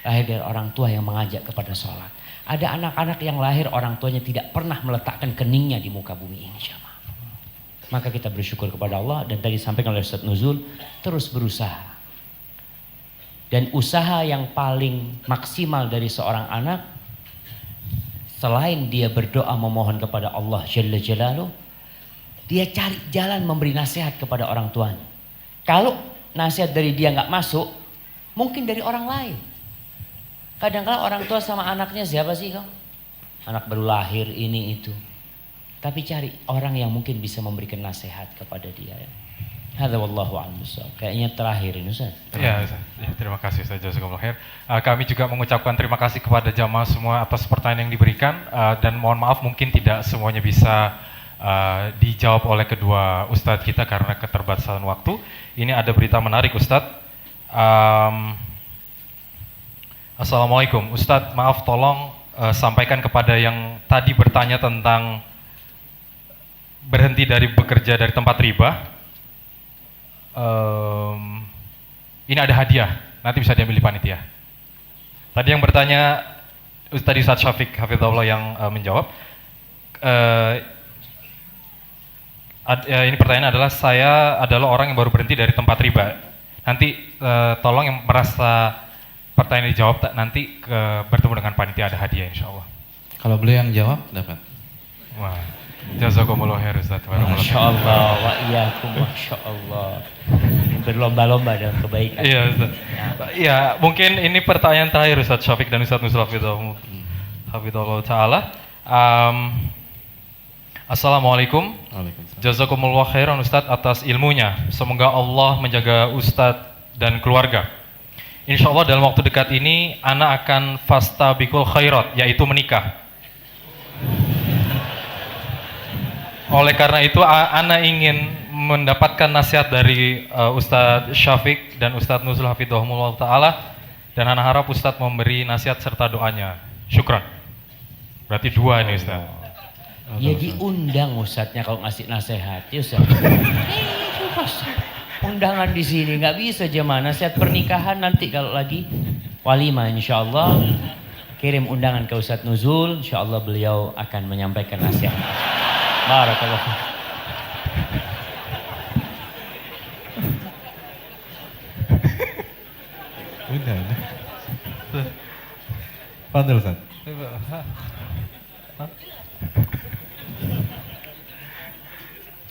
Lahir dari orang tua yang mengajak kepada sholat. Ada anak-anak yang lahir orang tuanya tidak pernah meletakkan keningnya di muka bumi ini. Maka kita bersyukur kepada Allah. Dan tadi disampaikan oleh Ustaz Nuzul, terus berusaha. Dan usaha yang paling maksimal dari seorang anak, selain dia berdoa memohon kepada Allah Jalla Jalaluhu, dia cari jalan memberi nasihat kepada orang tuanya. Kalau nasihat dari dia nggak masuk, mungkin dari orang lain. Kadang-kadang orang tua sama anaknya siapa sih kau? Anak baru lahir ini itu. Tapi cari orang yang mungkin bisa memberikan nasihat kepada dia. Hadza wallahu a'lam bishawab. Kayaknya terakhir ini Ustaz. Ya, terima kasih Ustaz Jazakumullah khair. Kami juga mengucapkan terima kasih kepada jamaah semua atas pertanyaan yang diberikan, dan mohon maaf mungkin tidak semuanya bisa dijawab oleh kedua Ustadz kita karena keterbatasan waktu. Ini ada berita menarik Ustadz. Assalamualaikum Ustadz, maaf tolong sampaikan kepada yang tadi bertanya tentang berhenti dari bekerja dari tempat riba, ini ada hadiah, nanti bisa diambil di panitia. Tadi yang bertanya Ustadz Syafiq Hafizahullah yang menjawab. Ini pertanyaan adalah, saya adalah orang yang baru berhenti dari tempat riba. Nanti tolong yang merasa pertanyaan dijawab nanti bertemu dengan panitia, ada hadiah insya Allah. Kalau beliau yang jawab dapat. Wah, jazakumullah khair Ustaz. Masya Allah, wa iyyakum, Masya Allah. Berlomba-lomba dalam kebaikan. Iya Ustaz. Iya, mungkin ini pertanyaan terakhir Ustaz Syafiq dan Ustaz Nuzul Hafizahullah Ta'ala. Assalamualaikum. Waalaikumsalam. Jazakumullah khairan Ustaz atas ilmunya. Semoga Allah menjaga Ustaz dan keluarga. Insya Allah dalam waktu dekat ini anak akan fastabikul khairat, yaitu menikah. Oleh karena itu anak ingin mendapatkan nasihat dari Ustadz Syafiq dan Ustadz Nuzul Hafizahumullah Ta'ala, dan anak harap Ustadz memberi nasihat serta doanya. Syukran. Berarti dua ini Ustadz. Ya diundang Ustadznya kalau ngasih nasihat, ya Ustadz. Undangan di sini nggak bisa jemaah nasihat pernikahan, nanti kalau lagi walimah insya Allah kirim undangan ke Ustadz Nuzul, insya Allah beliau akan menyampaikan nasihat. Barakallah. Udah. Fadil Ustaz.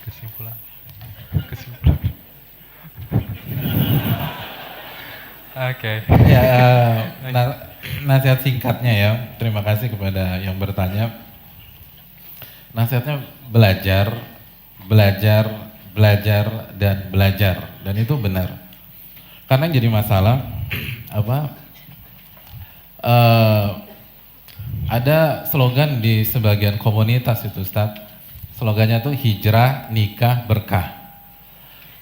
Kesimpulan. Oke. Ya, nasihat singkatnya ya. Terima kasih kepada yang bertanya. Nasihatnya belajar, dan belajar. Dan itu benar. Karena yang jadi masalah ada slogan di sebagian komunitas itu Ustaz. Slogannya tuh hijrah, nikah, berkah.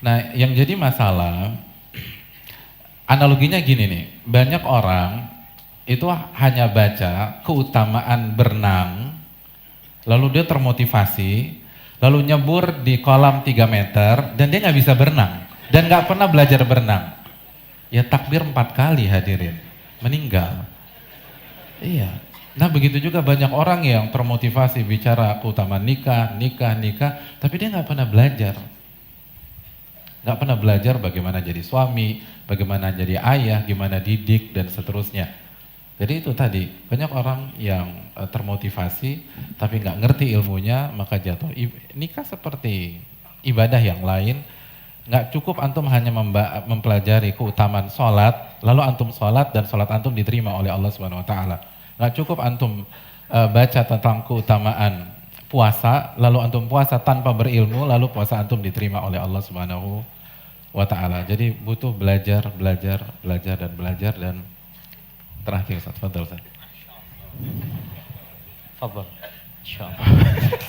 Nah, yang jadi masalah, analoginya gini nih, banyak orang itu hanya baca keutamaan berenang, lalu dia termotivasi, lalu nyebur di kolam 3 meter, dan dia nggak bisa berenang, dan nggak pernah belajar berenang. Ya takbir 4 kali hadirin, meninggal. Iya. Nah begitu juga banyak orang yang termotivasi bicara keutamaan nikah, tapi dia nggak pernah belajar. Nggak pernah belajar bagaimana jadi suami, bagaimana jadi ayah, gimana didik, dan seterusnya. Jadi itu tadi, banyak orang yang termotivasi tapi nggak ngerti ilmunya, maka jatuh. Nikah seperti ibadah yang lain, nggak cukup antum hanya mempelajari keutamaan sholat, lalu antum sholat dan sholat antum diterima oleh Allah Subhanahu Wa Taala. Nggak cukup antum baca tentang keutamaan puasa, lalu antum puasa tanpa berilmu, lalu puasa antum diterima oleh Allah Subhanahu Wa Taala. Jadi butuh belajar, dan terakhir Ustaz, fadhil Ustaz. Fadhil. Insyaallah.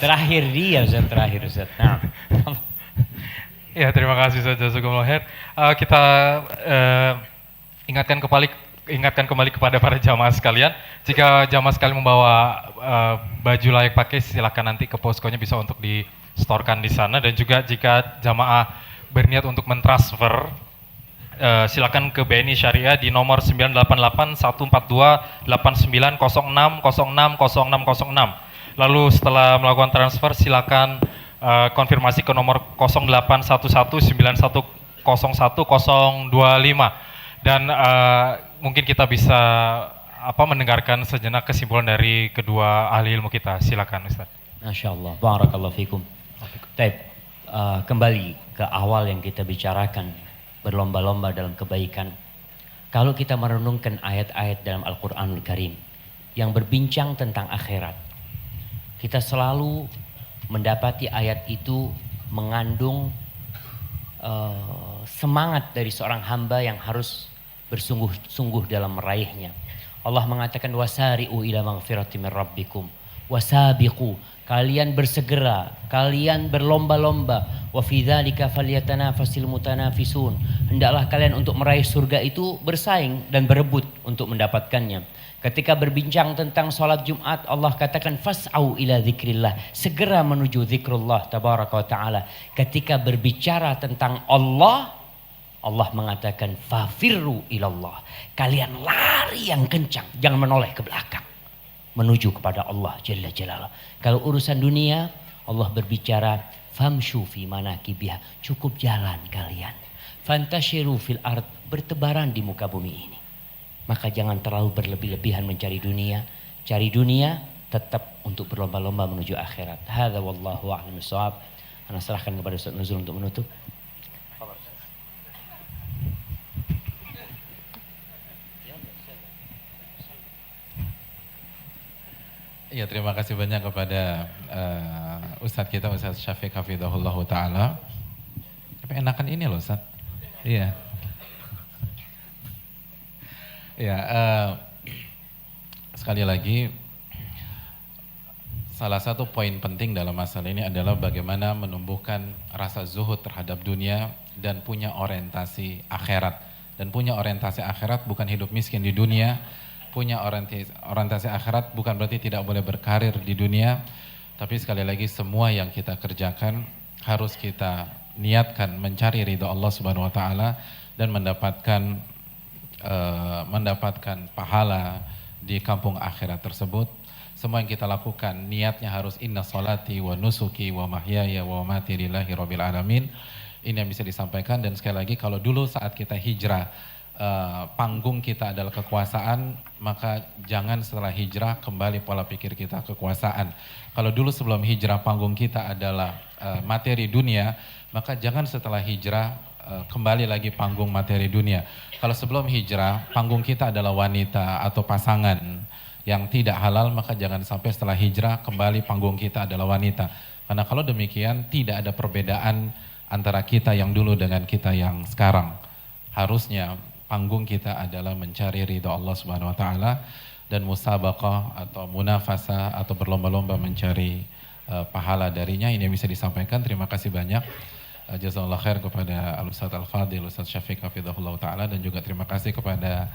Terakhir dia Ustaz. Nah. Ya, terima kasih Ustaz Jazakumullah khair. Kita ingatkan kembali kepada para jamaah sekalian. Jika jamaah sekalian membawa baju layak pakai, silakan nanti ke poskonya bisa untuk di-storekan di sana. Dan juga jika jamaah berniat untuk mentransfer, silakan ke BNI Syariah di nomor 988-142-8906-060606. Lalu setelah melakukan transfer, silakan konfirmasi ke nomor 081191010225. Dan mungkin kita bisa mendengarkan sejenak kesimpulan dari kedua ahli ilmu kita. Silakan Ustaz. Masya Allah, barakallahu fikum. Baik, kembali ke awal yang kita bicarakan, berlomba-lomba dalam kebaikan. Kalau kita merenungkan ayat-ayat dalam Al-Quranul Karim yang berbincang tentang akhirat, kita selalu mendapati ayat itu mengandung semangat dari seorang hamba yang harus bersungguh-sungguh dalam meraihnya. Allah mengatakan wasari'u ila maghfirati min rabbikum wasabiqu, kalian bersegera, kalian berlomba-lomba, wa fi dzalika falyatanafasil mutanafisun, hendaklah kalian untuk meraih surga itu bersaing dan berebut untuk mendapatkannya. Ketika berbincang tentang sholat Jumat, Allah katakan fas'au ila dzikrillah, segera menuju zikrullah tabaraka wa taala. Ketika berbicara tentang Allah, Allah mengatakan fafirru ilallah, kalian lari yang kencang, jangan menoleh ke belakang, menuju kepada Allah Jalla Jalaluh. Kalau urusan dunia, Allah berbicara famshu fi manakibiha, cukup jalan kalian. Fantashiru fil ard, bertebaran di muka bumi ini. Maka jangan terlalu berlebih-lebihan mencari dunia. Cari dunia tetap untuk berlomba-lomba menuju akhirat. Hadza wallahu a'lam bishawab. Ana serahkan kepada Ustaz Nuzul untuk menutup. Ya, terima kasih banyak kepada Ustadz kita, Ustadz Syafiq Hafidhahullah Ta'ala. Tapi enakan ini loh Ustadz. Iya. Ya, sekali lagi, salah satu poin penting dalam masalah ini adalah bagaimana menumbuhkan rasa zuhud terhadap dunia dan punya orientasi akhirat. Dan punya orientasi akhirat bukan hidup miskin di dunia. Punya orientasi akhirat bukan berarti tidak boleh berkarir di dunia, tapi sekali lagi semua yang kita kerjakan harus kita niatkan mencari ridha Allah Subhanahu wa taala dan mendapatkan pahala di kampung akhirat tersebut. Semua yang kita lakukan niatnya harus inna salati wa nusuki wa mahyaya wa mamati lillahi rabbil alamin. Ini yang bisa disampaikan. Dan sekali lagi, kalau dulu saat kita hijrah panggung kita adalah kekuasaan, maka jangan setelah hijrah kembali pola pikir kita kekuasaan. Kalau dulu sebelum hijrah panggung kita adalah materi dunia, maka jangan setelah hijrah kembali lagi panggung materi dunia. Kalau sebelum hijrah panggung kita adalah wanita atau pasangan yang tidak halal, maka jangan sampai setelah hijrah kembali panggung kita adalah wanita. Karena kalau demikian tidak ada perbedaan antara kita yang dulu dengan kita yang sekarang. Harusnya panggung kita adalah mencari ridha Allah Subhanahu wa taala dan musabaqah atau munafasah atau berlomba-lomba mencari pahala darinya. Ini yang bisa disampaikan. Terima kasih banyak. Jazakallahu khair kepada Al-Ustadz Al-Fadhil, Ustadz Syafiq Hafidhahullah Ta'ala, dan juga terima kasih kepada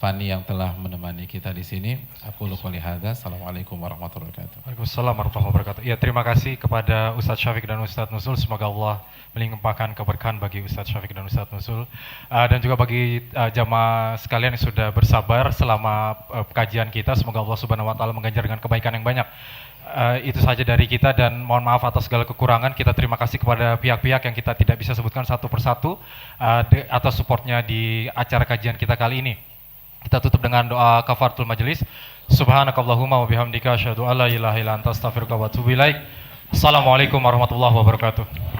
Fani yang telah menemani kita di sini. Aku qouli hadza. Assalamualaikum warahmatullahi wabarakatuh. Waalaikumsalam warahmatullahi wabarakatuh. Ya, terima kasih kepada Ustadz Syafiq dan Ustadz Nuzul. Semoga Allah melimpahkan keberkahan bagi Ustadz Syafiq dan Ustadz Nuzul. Dan juga bagi jamaah sekalian yang sudah bersabar selama kajian kita. Semoga Allah Subhanahu wa taala mengganjar dengan kebaikan yang banyak. Itu saja dari kita, dan mohon maaf atas segala kekurangan. Kita terima kasih kepada pihak-pihak yang kita tidak bisa sebutkan satu persatu atas supportnya di acara kajian kita kali ini. Kita tutup dengan doa kafaratul majelis. Subhanakallahumma wa bihamdika asyhadu an la ilaha illa anta astaghfiruka wa atubu ilaik. Assalamualaikum warahmatullahi wabarakatuh.